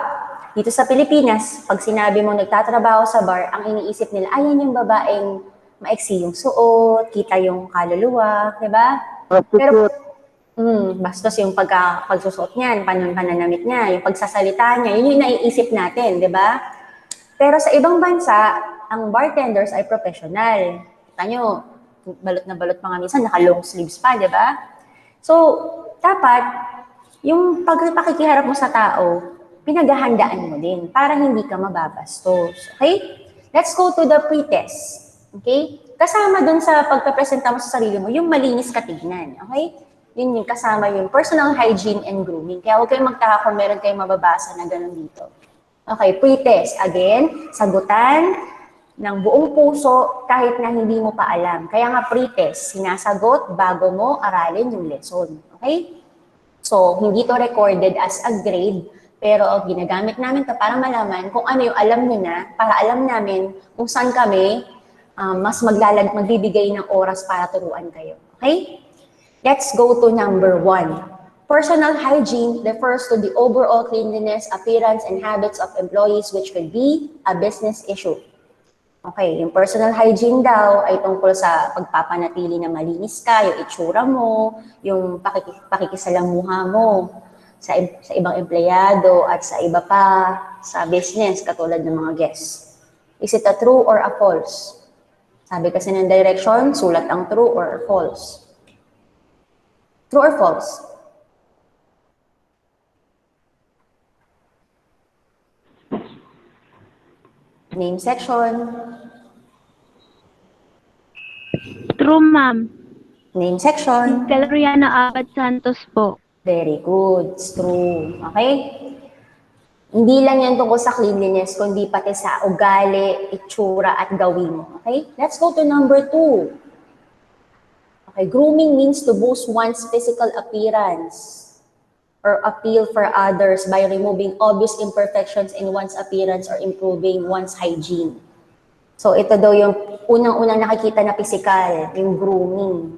[SPEAKER 1] dito sa Pilipinas, pag sinabi mo nagtatrabaho sa bar, ang iniisip nila, ayan yung babaeng maiksi yung suot, kita yung kaluluwa, di ba? Pero,
[SPEAKER 2] Prostitute.
[SPEAKER 1] bastos yung pagsusuot niyan, pananamit niya, yung pagsasalita niya, yun yung naiisip natin, di ba? Pero sa ibang bansa, ang bartenders ay professional. Kita nyo, balot na balot mga minsan, naka-long sleeves pa, di ba? So, dapat, yung pagpakikiharap mo sa tao, pinaghahandaan mo din para hindi ka mababastos. Okay? Let's go to the pre-test. Okay? Kasama dun sa pagpapresenta mo sa sarili mo, yung malinis ka tignan. Okay? Yun yung kasama yung personal hygiene and grooming. Kaya huwag kayong magtaka kung meron kayong mababasa na ganun dito. Okay, pre-test. Again, sagutan ng buong puso kahit na hindi mo pa alam. Kaya nga pre-test, sinasagot bago mo aralin yung lesson. Okay? So, hindi to recorded as a grade, pero ginagamit namin to para malaman kung ano yung alam nyo na, para alam namin kung saan kami mas magbibigay ng oras para turuan kayo. Okay? Let's go to number 1. Personal hygiene refers to the overall cleanliness, appearance, and habits of employees which could be a business issue. Okay, yung personal hygiene daw ay tungkol sa pagpapanatili na malinis ka, yung itsura mo, yung pakikisalamuha mo sa ibang empleyado at sa iba pa sa business katulad ng mga guests. Is it a true or a false? Sabi kasi ng direction, sulat ang true or false. True or false? Name section.
[SPEAKER 3] True, ma'am.
[SPEAKER 1] Name section.
[SPEAKER 3] Caloriana Abad Santos po.
[SPEAKER 1] Very good. It's true. Okay? Hindi lang yan tungkol sa cleanliness, kundi pati sa ugali, itsura, at gawin mo. Okay? Let's go to number 2. Okay, grooming means to boost one's physical appearance or appeal for others by removing obvious imperfections in one's appearance or improving one's hygiene. So ito daw yung unang-unang nakikita na physical, yung grooming.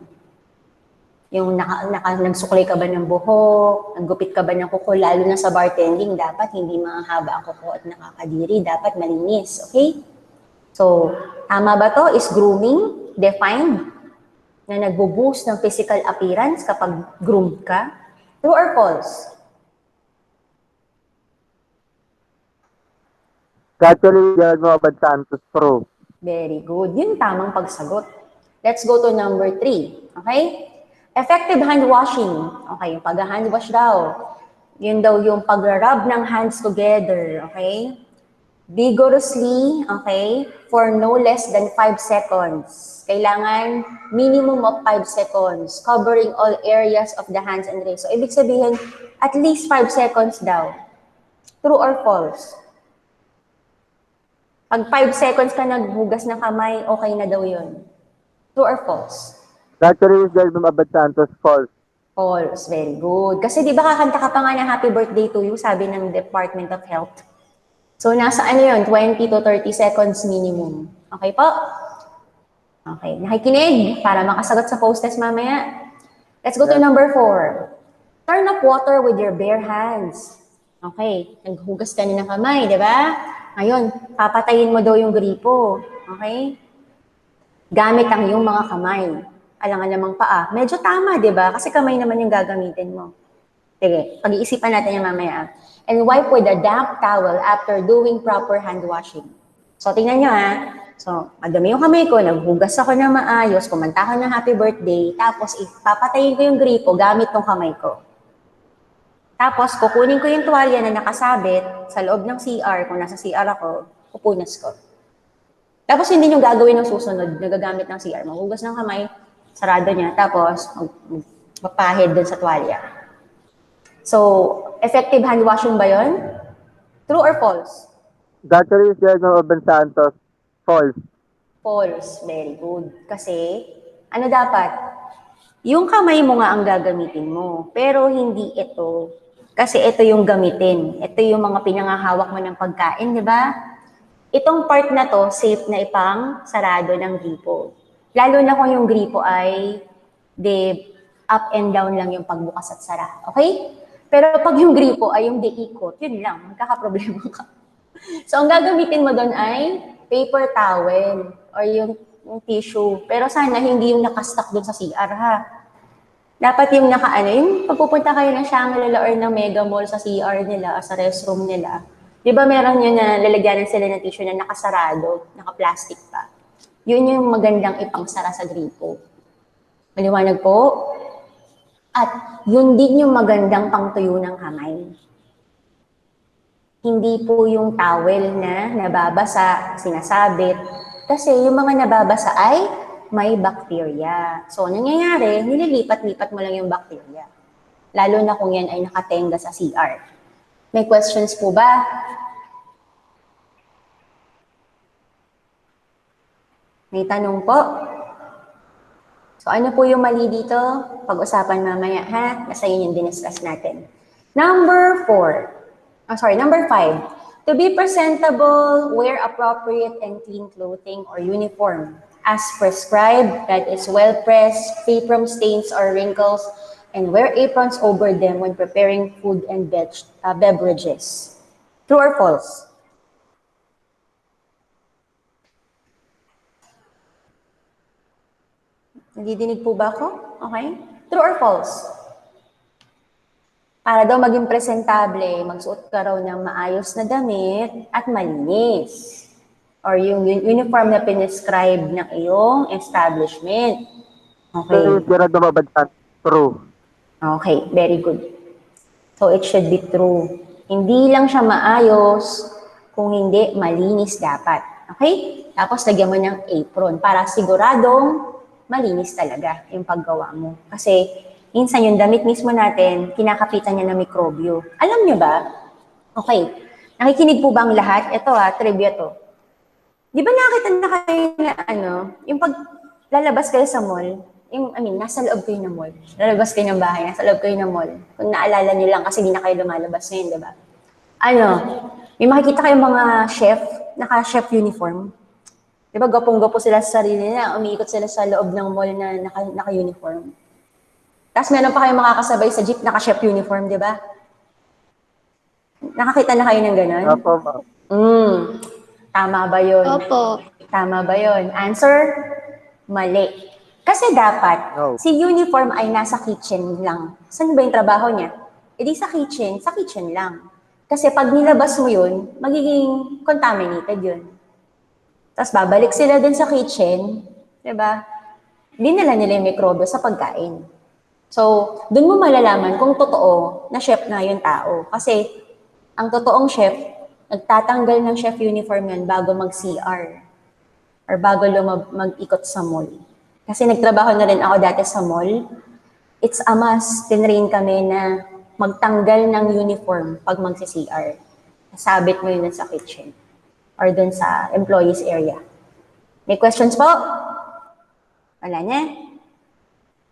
[SPEAKER 1] Yung nagsuklay ka ba ng buhok, naggupit ka ba ng kuko, lalo na sa bartending, dapat hindi mahaba ang kuko at nakakadiri, dapat malinis, okay? So, tama ba to? Is grooming defined na nagbo-boost ng physical appearance kapag groomed ka? True or false?
[SPEAKER 2] Catherine Abad Santos, true.
[SPEAKER 1] Very good. Yun tamang pagsagot. Let's go to number 3. Okay? Effective hand washing. Okay, yung pag-hand wash daw. Yun daw yung pag-rub ng hands together. Okay? Vigorously, okay, for no less than 5 seconds. Kailangan minimum of 5 seconds, covering all areas of the hands and wrists. So, ibig sabihin, at least 5 seconds daw. True or false? Pag 5 seconds ka naghugas ng kamay, okay na daw yun. True or false?
[SPEAKER 2] Catherine Abad Santos, false.
[SPEAKER 1] False. Very good. Kasi di ba kakanta ka pa nga ng happy birthday to you, sabi ng Department of Health. So, nasa ano yun? 20 to 30 seconds minimum. Okay po? Okay. Nakikinig para makasagot sa post-test mamaya. Let's go to number 4. Turn up water with your bare hands. Okay. Naghugas ka na ng kamay, di ba? Ngayon, papatayin mo daw yung gripo. Okay? Gamit ang iyong mga kamay. Alangan namang paa. Medyo tama, di ba? Kasi kamay naman yung gagamitin mo. Sige, pag-iisipan natin yung mamaya. And wipe with a damp towel after doing proper hand washing. So, tingnan nyo ha. So, madami yung kamay ko, naghugas ako ng maayos, kumanta ako ng happy birthday, tapos ipapatayin ko yung gripo gamit ng kamay ko. Tapos, kukunin ko yung tuwalya na nakasabit sa loob ng CR, kung nasa CR ako, pupunas ko. Tapos, hindi nyo gagawin ng susunod, nagagamit ng CR. Maghugas ng kamay, sarado niya, tapos magpahid dun sa tuwalya. So, effective hand washing ba yun? True or false?
[SPEAKER 2] Catherine Abad Santos, false.
[SPEAKER 1] False. Very good. Kasi, ano dapat? Yung kamay mo nga ang gagamitin mo, pero hindi ito. Kasi ito yung gamitin. Ito yung mga pinangahawak mo ng pagkain, di ba? Itong part na to, safe na ipang sarado ng gripo. Lalo na kung yung gripo ay up and down lang yung pagbukas at sara. Okay? Pero pag yung gripo ay yung ikot, yun lang, magkakaproblema ka. So, ang gagamitin mo doon ay paper towel or yung tissue. Pero sana hindi yung nakastock doon sa CR, ha? Dapat yung yung pagpupunta kayo ng Shangri-La or ng Mega Mall sa CR nila o sa restroom nila, di ba meron yun na lalagyanan sila ng tissue na nakasarado, naka-plastic pa. Yun yung magandang ipangsara sa gripo. Maliwanag po? At yun din yung magandang pangtuyo ng kamay. Hindi po yung towel na nababasa, sinasabit. Kasi yung mga nababasa ay may bacteria. So, nangyayari, nililipat-lipat mo lang yung bacteria. Lalo na kung yan ay nakatenga sa CR. May questions po ba? May tanong po? So, ano po yung mali dito? Pag-usapan mamaya, ha? Basta yun yung diniscuss natin. Number 5. To be presentable, wear appropriate and clean clothing or uniform as prescribed, that is well-pressed, free from stains or wrinkles, and wear aprons over them when preparing food and beverages. True or false? Nadidinig po ba ako? Okay. True or false? Para daw maging presentable, magsuot ka raw ng maayos na damit at malinis. Or yung uniform na pinescribe ng iyong establishment. Okay.
[SPEAKER 2] Gerald Mababad Santos, true.
[SPEAKER 1] Okay, very good. So it should be true. Hindi lang siya maayos, kung hindi, malinis dapat. Okay? Tapos lagyan mo ng apron para siguradong malinis talaga yung paggawa mo. Kasi minsan yung damit mismo natin, kinakapitan niya ng mikrobyo. Alam niyo ba? Okay. Nakikinig po ba ang lahat? Ito trivia to. Di ba nakita na kayo na yung pag lalabas kayo sa mall, nasa loob kayo ng mall. Lalabas kayo ng bahay, nasa loob kayo ng mall. Kung naalala niyo lang kasi di na kayo lumalabas ngayon, di ba? May makikita kayong mga chef, naka-chef uniform. Di ba, gapong-gapo sila sa sarili nila, umiikot sila sa loob ng mall na naka-uniform. Tapos meron pa kayong makakasabay sa jeep, naka-chef uniform, di ba? Nakakita na kayo ng gano'n?
[SPEAKER 2] Opo, ma'am.
[SPEAKER 1] Tama ba yun?
[SPEAKER 5] Opo.
[SPEAKER 1] Tama ba yun? Answer? Mali. Kasi dapat,
[SPEAKER 2] No.
[SPEAKER 1] si uniform ay nasa kitchen lang. Saan ba yung trabaho niya? E di sa kitchen lang. Kasi pag nilabas mo yun, magiging contaminated yun. Tapos babalik sila dun sa kitchen, di ba? Dinala nila yung mikrobyo sa pagkain. So, dun mo malalaman kung totoo na chef na yung tao. Kasi, ang totoong chef, nagtatanggal ng chef uniform yan bago mag-CR or bago mag-ikot sa mall. Kasi nagtrabaho na rin ako dati sa mall. It's a must. Tinrain kami na magtanggal ng uniform pag mag-CR. Sabit mo yun sa kitchen or dun sa employees area. May questions po? Wala na?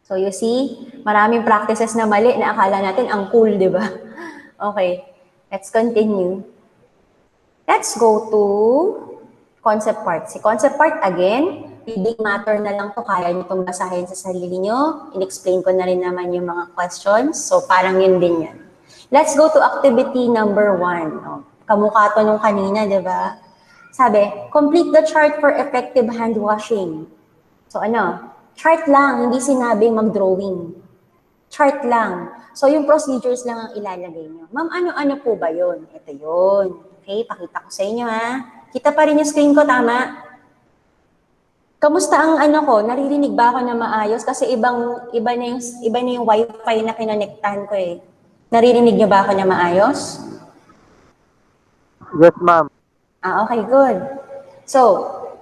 [SPEAKER 1] So you see, maraming practices na mali na akala natin ang cool, di ba? Okay, let's continue. Let's go to concept part. Si concept part, again, reading matter na lang to. Kaya nyo itong basahin sa sarili nyo. In-explain ko na rin naman yung mga questions. So, parang yun din yan. Let's go to activity number 1. Kamukha to nung kanina, di ba? Sabi, complete the chart for effective hand washing. So, chart lang, hindi sinabing mag-drawing. Chart lang. So, yung procedures lang ang ilalagay nyo. Ma'am, ano po ba yun? Ito yun. Okay, pakita ko sa inyo Kita pa rin yung screen ko, tama? Kamusta ang ko? Naririnig ba ako na maayos? Kasi iba na yung wifi na kinonektahan ko eh. Naririnig niyo ba ako na maayos?
[SPEAKER 2] Yes, ma'am.
[SPEAKER 1] Okay, good. So,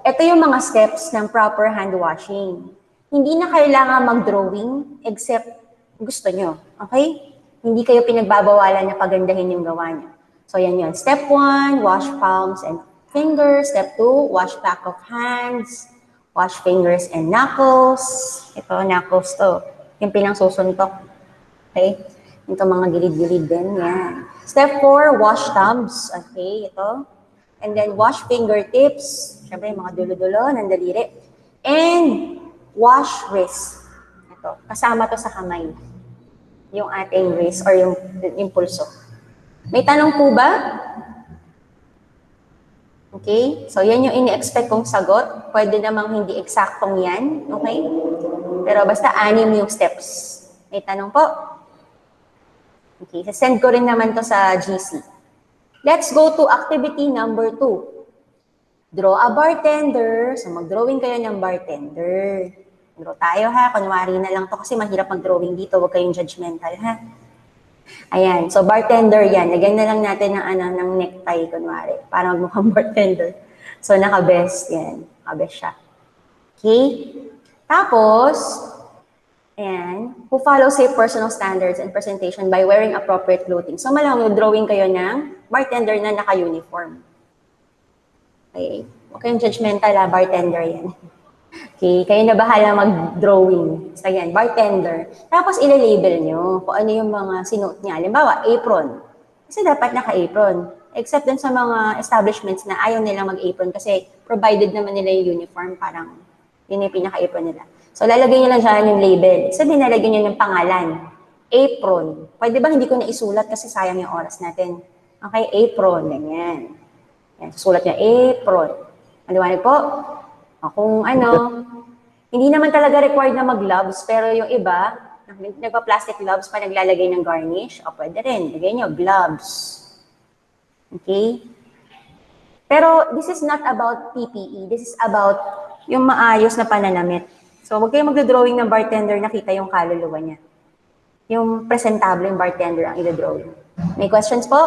[SPEAKER 1] ito yung mga steps ng proper hand washing. Hindi na kailangan mag-drawing except gusto nyo. Okay? Hindi kayo pinagbabawalan na pagandahin yung gawa nyo. So, yan yun. Step 1, wash palms and fingers. Step 2, wash back of hands. Wash fingers and knuckles. Ito, knuckles to. Yung pinangsusuntok. Okay? Ito mga gilid-gilid din. Yan. Step 4, wash thumbs. Okay, ito. And then wash fingertips. Siyempre, yung mga dulo-dulo ng daliri. And wash wrist. Ito, kasama to sa kamay. Yung ating wrist or yung pulso. May tanong po ba? Okay? So, yan yung ini-expect kong sagot. Pwede namang hindi eksaktong yan. Okay? Pero basta 6 yung steps. May tanong po? Okay. Send ko rin naman to sa GC. Let's go to activity number 2. Draw a bartender. So, mag-drawing kayo ng bartender. Draw tayo ha. Kunwari na lang to kasi mahirap mag-drawing dito. Huwag kayong judgmental ha. Ayan. So, bartender yan. Lagyan na lang natin ng necktie, kunwari. Para magmukhang bartender. So, naka-best. Yan. Naka-best siya. Okay? Tapos, ayan. Who follows safe personal standards and presentation by wearing appropriate clothing. So, malamang drawing kayo ng bartender na naka-uniform. Okay? Huwag kayong judgmental ha. Bartender yan. Okay, kayo na bahala mag-drawing. So, yan, bartender. Tapos, ile-label nyo kung ano yung mga sinuot niya. Halimbawa, apron. Kasi dapat naka-apron. Except dun sa mga establishments na ayaw nilang mag-apron kasi provided naman nila yung uniform, parang yun yung pinaka-apron nila. So, lalagay nyo lang dyan yung label. Sabihin, nalagay nyo yung pangalan. Apron. Pwede ba hindi ko na isulat kasi sayang yung oras natin. Okay, apron. Ganyan. Yan, susulat nyo, apron. Maliwanag po? Kung hindi naman talaga required na mag-gloves, pero yung iba, nagpa-plastic gloves pa naglalagay ng garnish, pwede rin, lagay nyo, gloves. Okay? Pero this is not about PPE, this is about yung maayos na pananamit. So, huwag kayong magdodrawing ng bartender, nakita yung kaluluwa niya. Yung presentable yung bartender ang i-drawing. May questions po?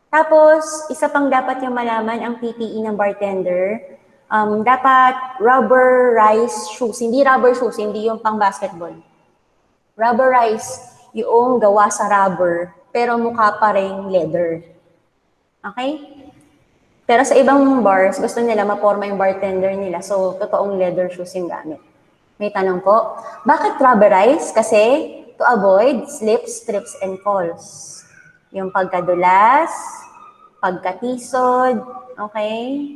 [SPEAKER 1] Tapos, isa pang dapat yung malaman ang PPE ng bartender, dapat rubberized shoes. Hindi rubber shoes, hindi yung pang basketball. Rubberized, yung gawa sa rubber, pero mukha pa rin leather. Okay? Pero sa ibang bars, gusto nila maporma yung bartender nila. So, totoong leather shoes yung gamit. May tanong po, bakit rubberized? Kasi to avoid slips, trips, and falls. Yung pagkadulas, pagkatisod, okay?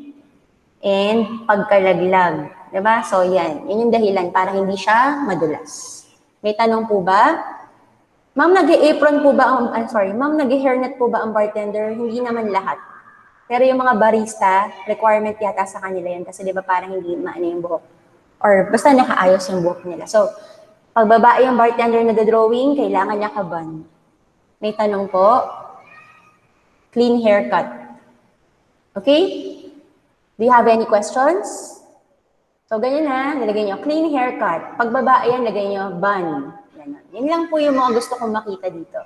[SPEAKER 1] And pagkalaglag. Diba? So, yan. Yun yung dahilan para hindi siya madulas. May tanong po ba? Ma'am, nag-apron po ba ma'am, nag-hairnet po ba ang bartender? Hindi naman lahat. Pero yung mga barista, requirement yata sa kanila yan kasi di ba parang hindi maano yung buhok. Or basta nakaayos yung buhok nila. So, pag babae yung bartender na drawing, kailangan niya kaban. May tanong po? Clean haircut. Okay? Do you have any questions? So, ganyan ha, nilagay nyo, clean haircut. Pag babae yan, lagay nyo, bun. Yan lang po yung mga gusto kong makita dito.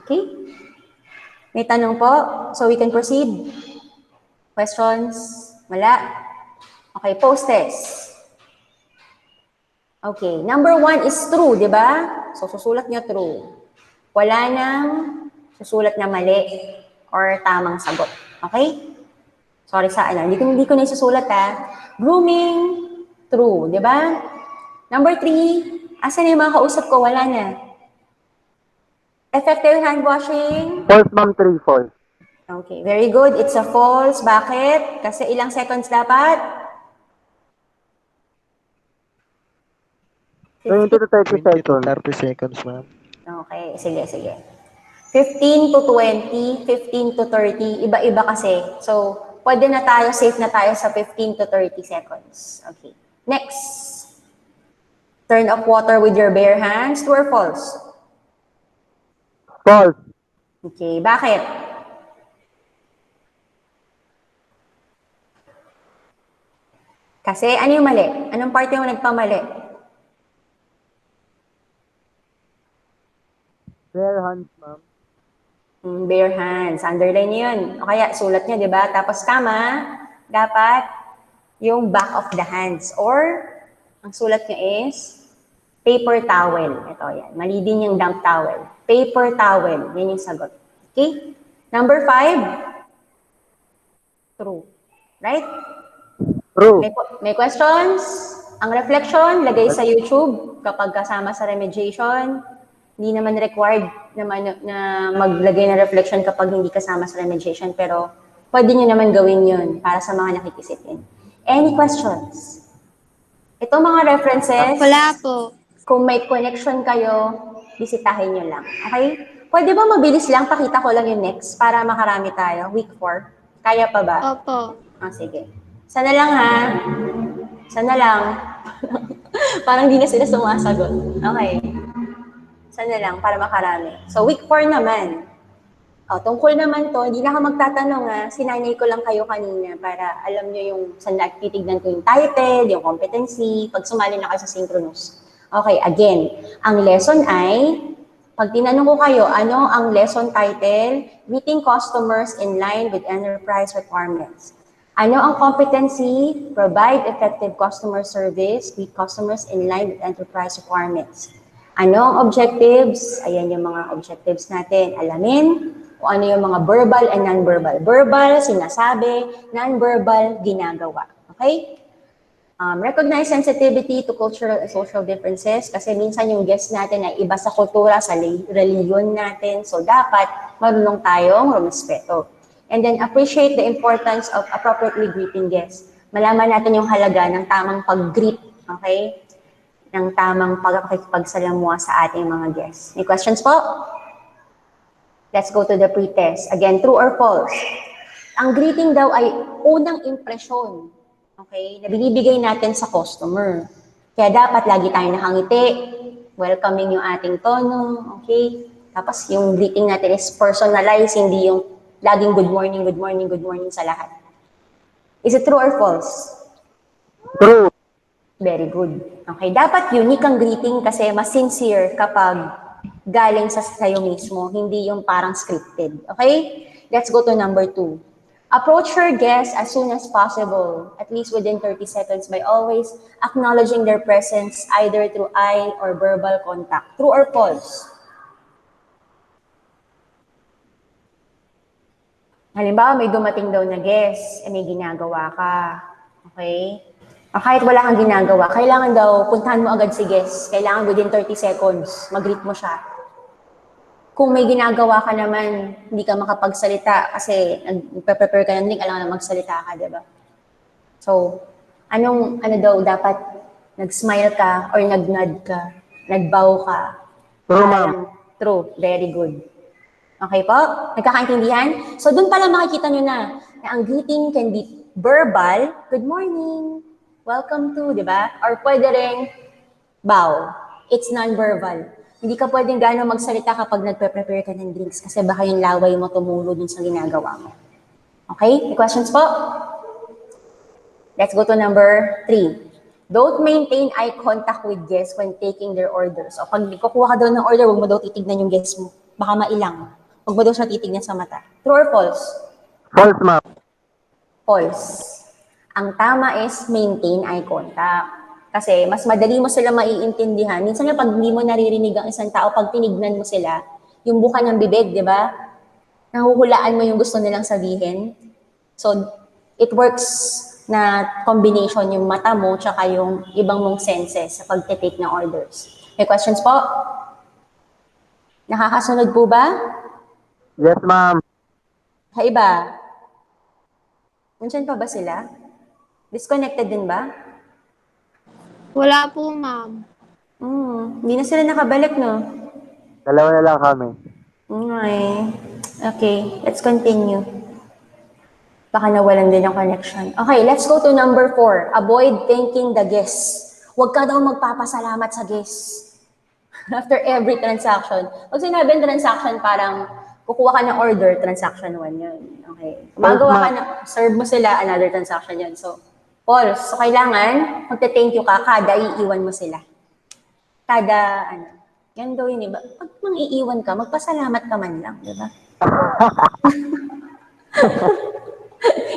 [SPEAKER 1] Okay? May tanong po? So, we can proceed. Questions? Wala? Okay, post test. Okay, number 1 is true, di ba? So, susulat nyo true. Wala nang susulat na mali or tamang sagot. Okay? Sorry sa hindi ko na isusulat ha. Grooming, true, di ba? Number 3, asan yung mga kausap ko? Wala na. Effective hand washing?
[SPEAKER 2] False, ma'am, 3 false.
[SPEAKER 1] Okay, very good. It's a false. Bakit? Kasi ilang seconds dapat?
[SPEAKER 2] 20 to 30 seconds.
[SPEAKER 6] 30 seconds, ma'am.
[SPEAKER 1] Okay, sige. 15 to 20, 15 to 30, iba-iba kasi. So, pwede na tayo, safe na tayo sa 15 to 30 seconds. Okay. Next. Turn off water with your bare hands. True or false?
[SPEAKER 2] False.
[SPEAKER 1] Okay. Bakit? Kasi, ano yung mali? Anong parte mo nagpamali?
[SPEAKER 2] Bare hands, ma'am.
[SPEAKER 1] Bare hands. Underline nyo yun. O kaya, sulat nyo, di ba? Tapos, tama, dapat yung back of the hands. Or, ang sulat nyo is paper towel. Ito, yan. Mali din yung damp towel. Paper towel. Yan yung sagot. Okay? Number 5. True. Right?
[SPEAKER 2] True.
[SPEAKER 1] May questions? Ang reflection, lagay sa YouTube kapag kasama sa remediation. Hindi naman required na maglagay ng reflection kapag hindi kasama sa remediation, pero pwede nyo naman gawin yun para sa mga nakikisitin. Any questions? Ito mga references.
[SPEAKER 5] Wala po.
[SPEAKER 1] Kung may connection kayo, bisitahin nyo lang. Okay? Pwede ba mabilis lang? Pakita ko lang yung next para makarami tayo. Week 4. Kaya pa ba?
[SPEAKER 5] Opo.
[SPEAKER 1] Sige. Sana lang ha. Sana lang. Parang di na sila sumasagot. Okay. Sana lang para makarami. So, week 4 naman. Tungkol naman to, hindi na ako magtatanong ha. Sinanay ko lang kayo kanina para alam nyo yung saan titignan ko yung title, yung competency, pag sumali na kayo sa synchronous. Okay, again, ang lesson ay, pag tinanong ko kayo, ano ang lesson title? Meeting customers in line with enterprise requirements. Ano ang competency? Provide effective customer service with customers in line with enterprise requirements. Ano ang objectives? Ayan yung mga objectives natin. Alamin kung ano yung mga verbal and non-verbal. Verbal, sinasabi. Non-verbal, ginagawa. Okay? Recognize sensitivity to cultural and social differences kasi minsan yung guest natin ay iba sa kultura, sa reliyon natin. So, dapat marunong tayong rumispeto. And then, appreciate the importance of appropriately greeting guests. Malaman natin yung halaga ng tamang pag-greet, okay? Ng tamang pagpagsalamuha sa ating mga guests. May questions po? Let's go to the pre-test. Again, true or false? Ang greeting daw ay unang impresyon, okay, na binibigay natin sa customer. Kaya dapat lagi tayong nakangiti, welcoming yung ating tono, okay? Tapos yung greeting natin is personalized, hindi yung laging good morning, good morning, good morning sa lahat. Is it true or false?
[SPEAKER 2] True.
[SPEAKER 1] Very good. Okay, dapat unique ang greeting kasi mas sincere kapag galing sa sayo mismo, hindi yung parang scripted. Okay? Let's go to number 2. Approach your guests as soon as possible, at least within 30 seconds, by always acknowledging their presence either through eye or verbal contact. True or false? Halimbawa, may dumating daw na guest, may ginagawa ka. Okay? Kahit wala kang ginagawa, kailangan daw puntahan mo agad si guest. Kailangan within 30 seconds, mag-greet mo siya. Kung may ginagawa ka naman, hindi ka makapagsalita kasi nag-prepare ka ng link, alam na magsalita ka, di ba? So, ano daw dapat nag-smile ka or nag-nod ka, nag-bow ka?
[SPEAKER 2] True, ma'am.
[SPEAKER 1] True, very good. Okay po? Nagkakaintindihan? So, dun pala makikita nyo na ang greeting can be verbal, good morning, welcome to, di ba? Or pwede rin bow. It's non-verbal. Hindi ka pwedeng gano'ng magsalita kapag nagpe-prepare ka ng drinks kasi baka yung laway mo tumulo dun sa ginagawa mo. Okay? May questions po? Let's go to number 3. Don't maintain eye contact with guests when taking their orders. O pag kukuha ka daw ng order, huwag mo daw titignan yung guest mo. Baka mailang. Huwag mo daw siya titignan sa mata. True or false?
[SPEAKER 2] False, ma'am.
[SPEAKER 1] False. Ang tama is maintain eye contact. Kasi mas madali mo sila maiintindihan. Minsan nga pag hindi mo naririnig ang isang tao, pag tinignan mo sila, yung buka ng bibig, di ba? Nahuhulaan mo yung gusto nilang sabihin. So, it works na combination yung mata mo tsaka yung ibang mong senses sa pag-take ng orders. May questions po? Nakakasunod po ba?
[SPEAKER 2] Yes, ma'am.
[SPEAKER 1] Kaiba? Nandiyan pa ba sila? Disconnected din ba?
[SPEAKER 5] Wala po, ma'am.
[SPEAKER 1] Hindi na sila nakabalik, no?
[SPEAKER 2] Dalawa na lang kami.
[SPEAKER 1] Okay, let's continue. Baka nawalan din ang connection. Okay, let's go to number 4. Avoid thanking the guests. Huwag ka daw magpapasalamat sa guests. After every transaction. Pag sinabing transaction, parang kukuha ka ng order, transaction 1 yun. Okay. Magawa ka na, serve mo sila, another transaction yun. So, false. So, kailangan, magte-thank you ka, kada iiwan mo sila. Kada, yan daw yun, iba. Pag mang-iiwan ka, magpasalamat ka man lang, di ba?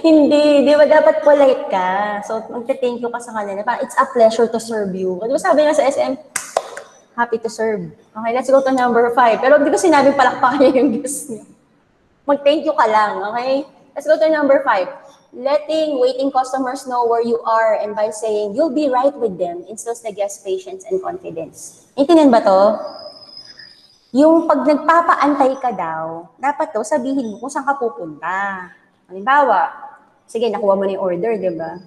[SPEAKER 1] Hindi, di ba dapat polite ka? So, magte-thank you ka sa kanila. Parang, it's a pleasure to serve you. Di ba sabi nga sa SM, happy to serve. Okay, let's go to number 5. Pero di ko sinabing palakpakan niyo yung guest niyo. Mag-thank you ka lang, okay? Let's go to number 5. Letting waiting customers know where you are and by saying, you'll be right with them, instills the guest patience and confidence. Intindihan ba to? Yung pag nagpapaantay ka daw, dapat to sabihin mo kung saan ka pupunta. Halimbawa, sige, nakuha mo na yung order, di ba?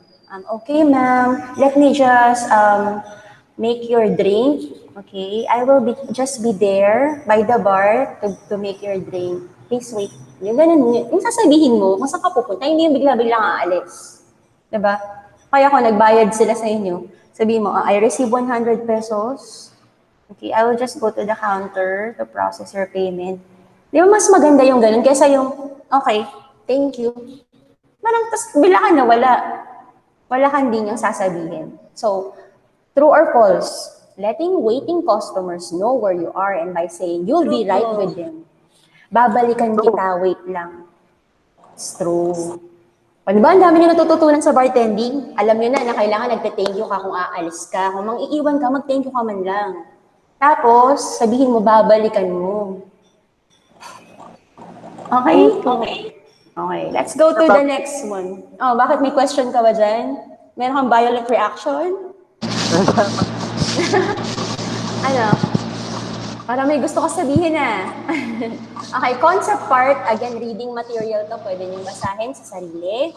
[SPEAKER 1] Okay, ma'am, let me just make your drink. Okay, I will just be there by the bar to make your drink. Please wait. Yung ganun, yung sasabihin mo kung saan ka pupunta, hindi yung bigla-biglang aalis. Di ba? Kaya kung nagbayad sila sa inyo, sabihin mo, I receive 100 pesos. Okay, I will just go to the counter to process your payment. Di ba mas maganda yung ganun kaysa yung, okay, thank you. Parang tas bila ka na wala. Wala kang din yung sasabihin. So, true or false? Letting waiting customers know where you are and by saying, you'll be right with them. Babalikan kita, wait lang. It's true. O, diba, ang dami nyo natututunan sa bartending. Alam nyo na kailangan nagte-thank you ka kung aalis ka. Kung mang-iiwan ka, mag-thank you ka man lang. Tapos, sabihin mo, babalikan mo. Okay? Okay, let's go to the next one. Oh, bakit may question ka ba dyan? Meron kang violent reaction? Ano? Para may gusto ko sabihin Okay, concept part, again, reading material to, pwede niyong basahin sa sarili.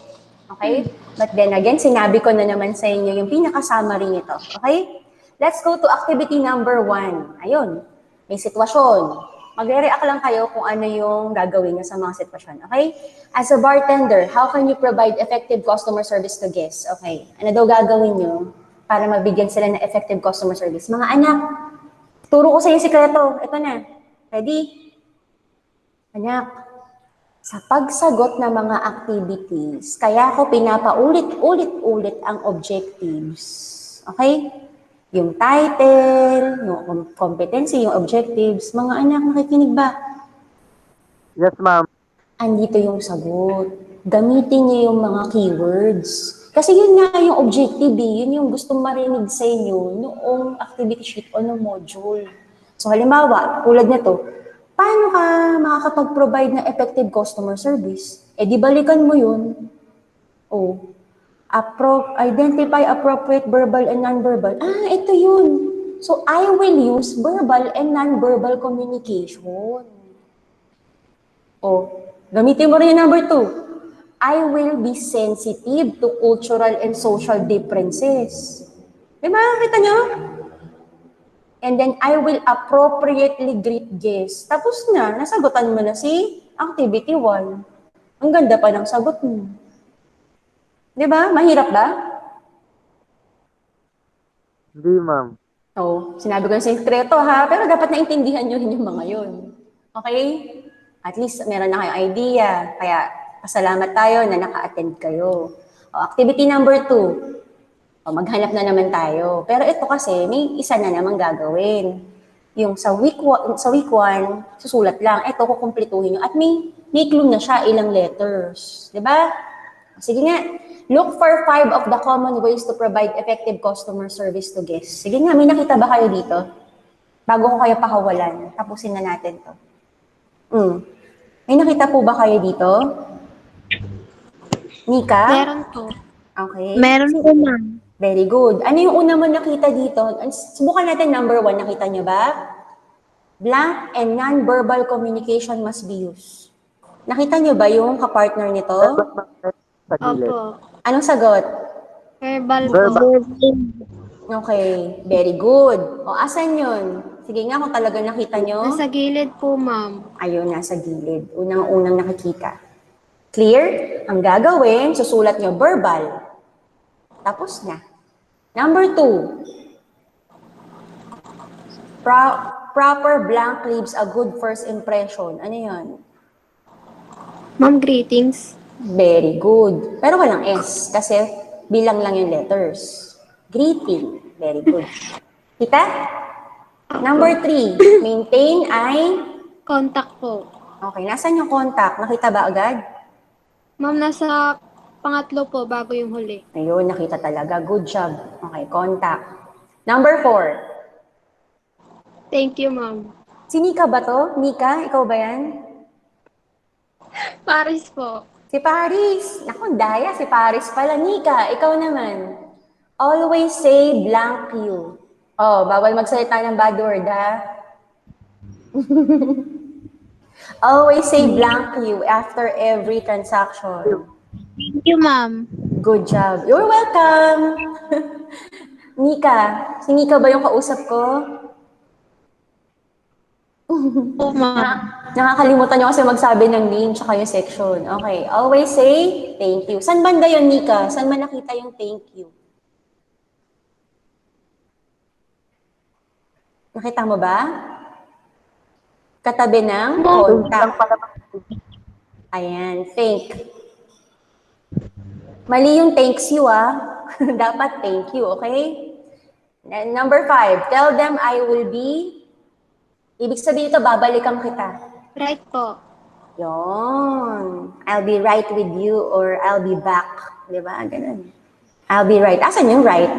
[SPEAKER 1] Okay? But then again, sinabi ko na naman sa inyo yung pinaka-summary nito. Okay? Let's go to activity number 1. Ayun, may sitwasyon. Magre-react lang kayo kung ano yung gagawin niyo sa mga sitwasyon. Okay? As a bartender, how can you provide effective customer service to guests? Okay, ano daw gagawin niyo para mabigyan sila ng effective customer service? Mga anak, turo ko sa iyo sikreto. Ito na. Ready? Anak, sa pagsagot ng mga activities, kaya ko pinapaulit-ulit-ulit ang objectives. Okay? Yung title, yung competency, yung objectives. Mga anak, nakikinig ba?
[SPEAKER 2] Yes, ma'am.
[SPEAKER 1] Andito yung sagot. Gamitin niyo yung mga keywords. Kasi yun nga yung objective yun yung gustong marinig sa inyo noong activity sheet o noong module. So halimbawa, tulad nito, paano ka makakapag-provide ng effective customer service? Di balikan mo yun. Identify appropriate verbal and non-verbal. Ito yun. So I will use verbal and non-verbal communication. Gamitin mo rin yung number 2. I will be sensitive to cultural and social differences. Diba? Kita nyo? And then, I will appropriately greet guests. Tapos na, nasagutan mo na si activity 1. Ang ganda pa ng sagot mo. Diba? Mahirap ba?
[SPEAKER 2] Hindi, ma'am.
[SPEAKER 1] Sinabi ko na sa sekreto ha, pero dapat naintindihan nyo rin yung mga yun. Okay? At least meron na kayong idea. Kaya pasalamat tayo na naka-attend kayo. Activity number 2. Maghanap na naman tayo. Pero ito kasi, may isa na naman gagawin. Yung sa week 1, susulat lang. Ito, kukumplituhin nyo. At may clue na siya, ilang letters. Diba? Sige nga. Look for 5 of the common ways to provide effective customer service to guests. Sige nga, may nakita ba kayo dito? Bago ko kayo pakawalan, tapusin na natin to. May nakita po ba kayo dito? Nika?
[SPEAKER 5] Meron po.
[SPEAKER 1] Okay.
[SPEAKER 3] Meron po, ma'am.
[SPEAKER 1] Very good. Ano yung una mo nakita dito? Subukan natin number 1. Nakita nyo ba? Blank and non-verbal communication must be used. Nakita nyo ba yung kapartner nito?
[SPEAKER 2] Sa gilid.
[SPEAKER 5] Opo.
[SPEAKER 1] Anong sagot?
[SPEAKER 5] Verbal po.
[SPEAKER 2] Verbal.
[SPEAKER 1] Okay. Very good. Asan yun? Sige nga kung talaga nakita nyo.
[SPEAKER 5] Nasa gilid po, ma'am.
[SPEAKER 1] Ayun, nasa gilid. Unang nakikita. Clear? Ang gagawin, susulat nyo verbal. Tapos na. Number 2. Proper blank leaves a good first impression. Ano yun?
[SPEAKER 5] Ma'am, greetings.
[SPEAKER 1] Very good. Pero walang S kasi bilang lang yung letters. Greeting. Very good. Kita? Number 3. Maintain ay...
[SPEAKER 5] Contact po.
[SPEAKER 1] Okay, nasan yung contact? Nakita ba agad?
[SPEAKER 5] Ma'am, nasa pangatlo po bago yung huli.
[SPEAKER 1] Ayun, nakita talaga. Good job. Okay, contact. Number 4.
[SPEAKER 5] Thank you, ma'am.
[SPEAKER 1] Si Nika ba to? Nika, ikaw ba yan?
[SPEAKER 5] Paris po.
[SPEAKER 1] Si Paris. Naku, daya. Si Paris pala. Nika, ikaw naman. Always say blank you. Bawal magsalita ng bad word, ha? Always say blank you after every transaction.
[SPEAKER 3] Thank you, ma'am.
[SPEAKER 1] Good job. You're welcome. Nika. Si Nika ba yung kausap ko?
[SPEAKER 3] Po, ma'am.
[SPEAKER 1] Nakakalimutan niyo kasi magsabi ng name tsaka yung section. Okay. Always say thank you. San banda yun, Nika? San man nakita yung thank you? Nakita mo ba? Katabi ng contact. Ayan, thank. Mali yung thanks you, ah. Dapat thank you, okay? And number 5, tell them I will be. Ibig sabihin ito, babalikan kita.
[SPEAKER 5] Right po.
[SPEAKER 1] Yon. I'll be right with you or I'll be back. Di ba? Ganun. I'll be right. Asan yung right?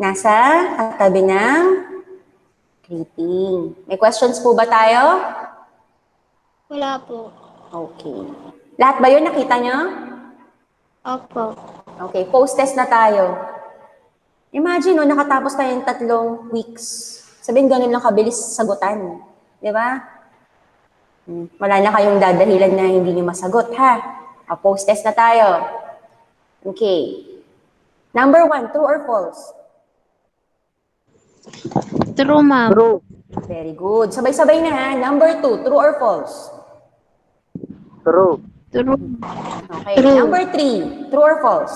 [SPEAKER 1] Nasa katabi ng greeting. May questions po ba tayo?
[SPEAKER 5] Wala po.
[SPEAKER 1] Okay. Lahat ba yun nakita nyo?
[SPEAKER 5] Opo.
[SPEAKER 1] Okay, post-test na tayo. Imagine, no, nakatapos tayo ng 3 weeks. Sabihin, ganun lang kabilis sagutan. Di ba? Wala na kayong dadahilan na hindi nyo masagot, ha? Post-test na tayo. Okay. Number 1, true or false?
[SPEAKER 3] True, ma'am.
[SPEAKER 2] True.
[SPEAKER 1] Very good. Sabay-sabay na, ha? Number 2, true or false?
[SPEAKER 2] True.
[SPEAKER 3] True.
[SPEAKER 1] Okay.
[SPEAKER 5] True.
[SPEAKER 1] Number 3, true or false?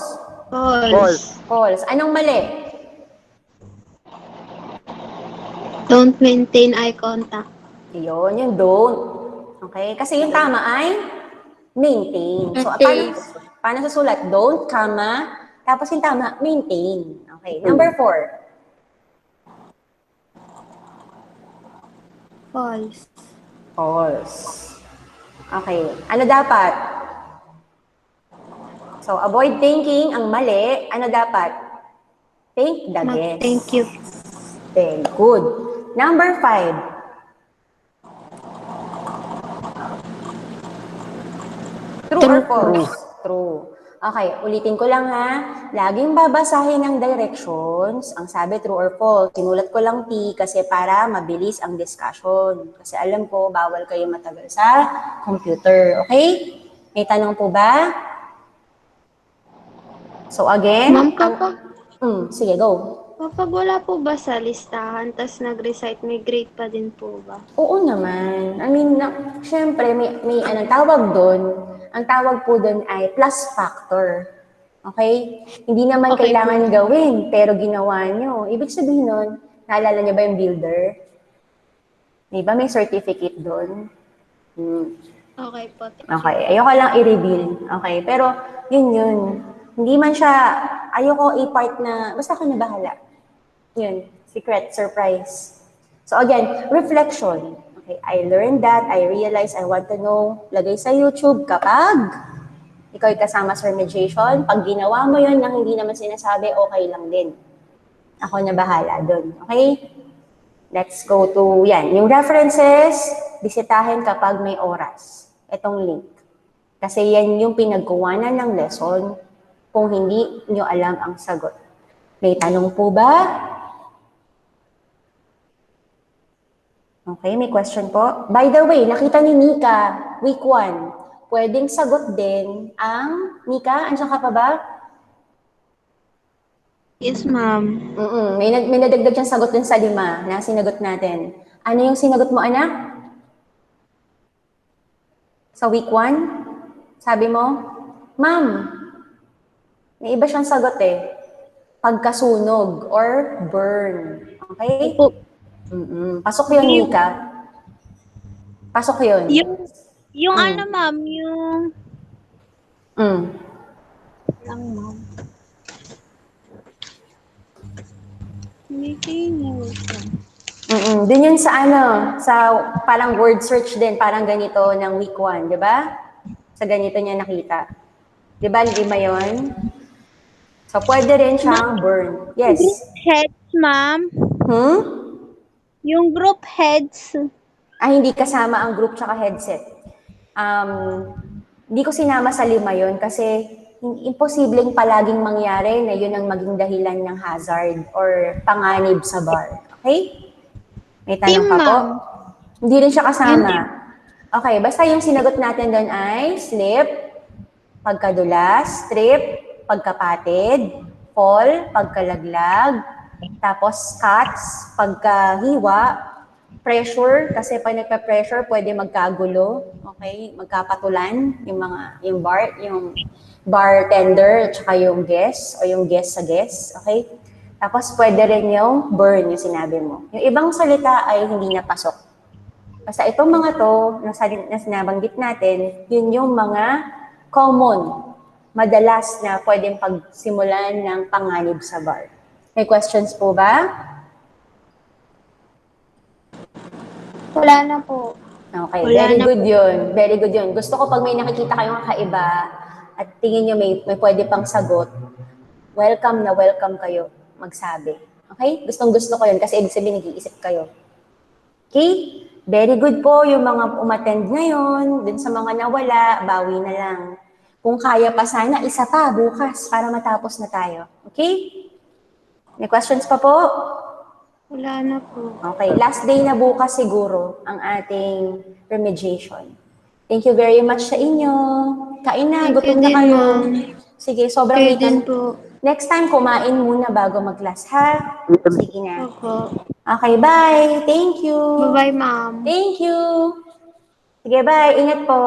[SPEAKER 2] False.
[SPEAKER 1] False. Anong mali?
[SPEAKER 5] Don't maintain eye contact.
[SPEAKER 1] Yun, yung don't. Okay? Kasi yung tama ay maintain. So,
[SPEAKER 5] Okay.
[SPEAKER 1] paano susulat? Don't, comma, tapos yung tama, maintain. Okay. Number 4.
[SPEAKER 5] False.
[SPEAKER 1] False. Okay. Ano dapat? So, avoid thinking ang mali. Ano dapat? Think the guess.
[SPEAKER 5] Thank you.
[SPEAKER 1] Very good. Number 5. True or false? True. Okay, ulitin ko lang ha. Laging babasahin ng directions. Ang sabi true or false. Sinulat ko lang T kasi para mabilis ang discussion. Kasi alam ko, bawal kayo matagal sa computer. Okay? May tanong po ba? So again,
[SPEAKER 5] Ma'am, kapag,
[SPEAKER 1] sige, go.
[SPEAKER 5] kapag wala po ba sa listahan, tas nag-recite, may grade pa din po ba?
[SPEAKER 1] Oo naman. I mean, syempre, may anong tawag doon. Ang tawag po doon ay plus factor. Okay? Hindi naman
[SPEAKER 5] Okay
[SPEAKER 1] kailangan gawin, pero ginawa nyo. Ibig sabihin nun, naalala nyo ba yung builder? Di ba may certificate doon?
[SPEAKER 5] Okay po. Thank you.
[SPEAKER 1] Okay, ayoko lang i-reveal. Okay, pero yun. Hindi man siya, ayoko i-part na, basta ako na bahala. Yun, secret, surprise. So again, reflection. Okay, I learned that, I realized I want to know. Lagay sa YouTube kapag ikaw ay kasama sa remediation. Pag ginawa mo yun nang hindi naman sinasabi, okay lang din. Ako na bahala doon. Okay? Let's go to, yan. Yung references, bisitahin kapag may oras. Itong link. Kasi yan yung pinagkuwanan ng lesson kung hindi nyo alam ang sagot. May tanong po ba? Okay, may question po. By the way, nakita ni Nika, week 1, pwedeng sagot din ang, Nika, andiyan ka pa ba?
[SPEAKER 3] Yes, ma'am.
[SPEAKER 1] May nadagdag siyang sagot dun sa 5 na sinagot natin. Ano yung sinagot mo, anak? Sa week 1? Sabi mo, Ma'am, may iba siyang sagot eh. Pagkasunog or burn. Okay? Pasok yun, Nika. Pasok yun.
[SPEAKER 3] Yung ano, ma'am, yung... Lang, ma'am.
[SPEAKER 1] Din yun sa sa parang word search din, parang ganito ng week 1, di ba? Sa ganito niya nakita. Di ba, 5 yun? So, pwede rin siyang burn. Yes.
[SPEAKER 3] Heads, ma'am. Yung group heads.
[SPEAKER 1] Hindi kasama ang group tsaka headset. Hindi ko sinama sa 5 yun kasi imposibleng palaging mangyari na yun ang maging dahilan ng hazard or panganib sa bar. Okay? May tanong pa po? Hindi rin siya kasama. Okay, basta yung sinagot natin doon ay slip, pagkadulas, trip, pagkapatid, fall, pagkalaglag, tapos cuts, pagkahiwa, pressure, kasi pag nagpa-pressure, pwede magkagulo, okay? Magkapatulan, yung bartender, at saka yung guest, o yung guest sa guest, okay? Tapos pwede rin yung burn, yung sinabi mo. Yung ibang salita ay hindi napasok. Basta itong mga to, na sinabanggit natin, yun yung mga common, madalas na pwedeng pagsimulan ng panganib sa bar. May questions po ba?
[SPEAKER 5] Wala na po.
[SPEAKER 1] Okay,
[SPEAKER 3] Wala
[SPEAKER 1] very
[SPEAKER 3] na
[SPEAKER 1] good yun. Very good yun. Gusto ko pag may nakikita kayong kakaiba at tingin nyo may pwede pang sagot, welcome na welcome kayo magsabi. Okay? Gustong-gusto ko yun kasi ibig sabihin nag-iisip kayo. Okay? Very good po yung mga umattend ngayon. Dun sa mga nawala, bawi na lang. Kung kaya pa sana, isa pa bukas para matapos na tayo. Okay? May questions pa po?
[SPEAKER 5] Wala na po.
[SPEAKER 1] Okay, last day na bukas siguro ang ating remediation. Thank you very much sa inyo. Kain na,
[SPEAKER 5] Thank
[SPEAKER 1] gutom
[SPEAKER 5] you
[SPEAKER 1] na
[SPEAKER 5] din,
[SPEAKER 1] kayo.
[SPEAKER 5] ma'am.
[SPEAKER 1] Sige, sobrang
[SPEAKER 5] Kayo
[SPEAKER 1] wait
[SPEAKER 5] din
[SPEAKER 1] na.
[SPEAKER 5] po.
[SPEAKER 1] Next time, kumain muna bago mag-class, ha? Sige na.
[SPEAKER 5] Opo.
[SPEAKER 1] Okay, bye. Thank you.
[SPEAKER 5] Bye-bye, ma'am.
[SPEAKER 1] Thank you. Sige, bye. Ingat po.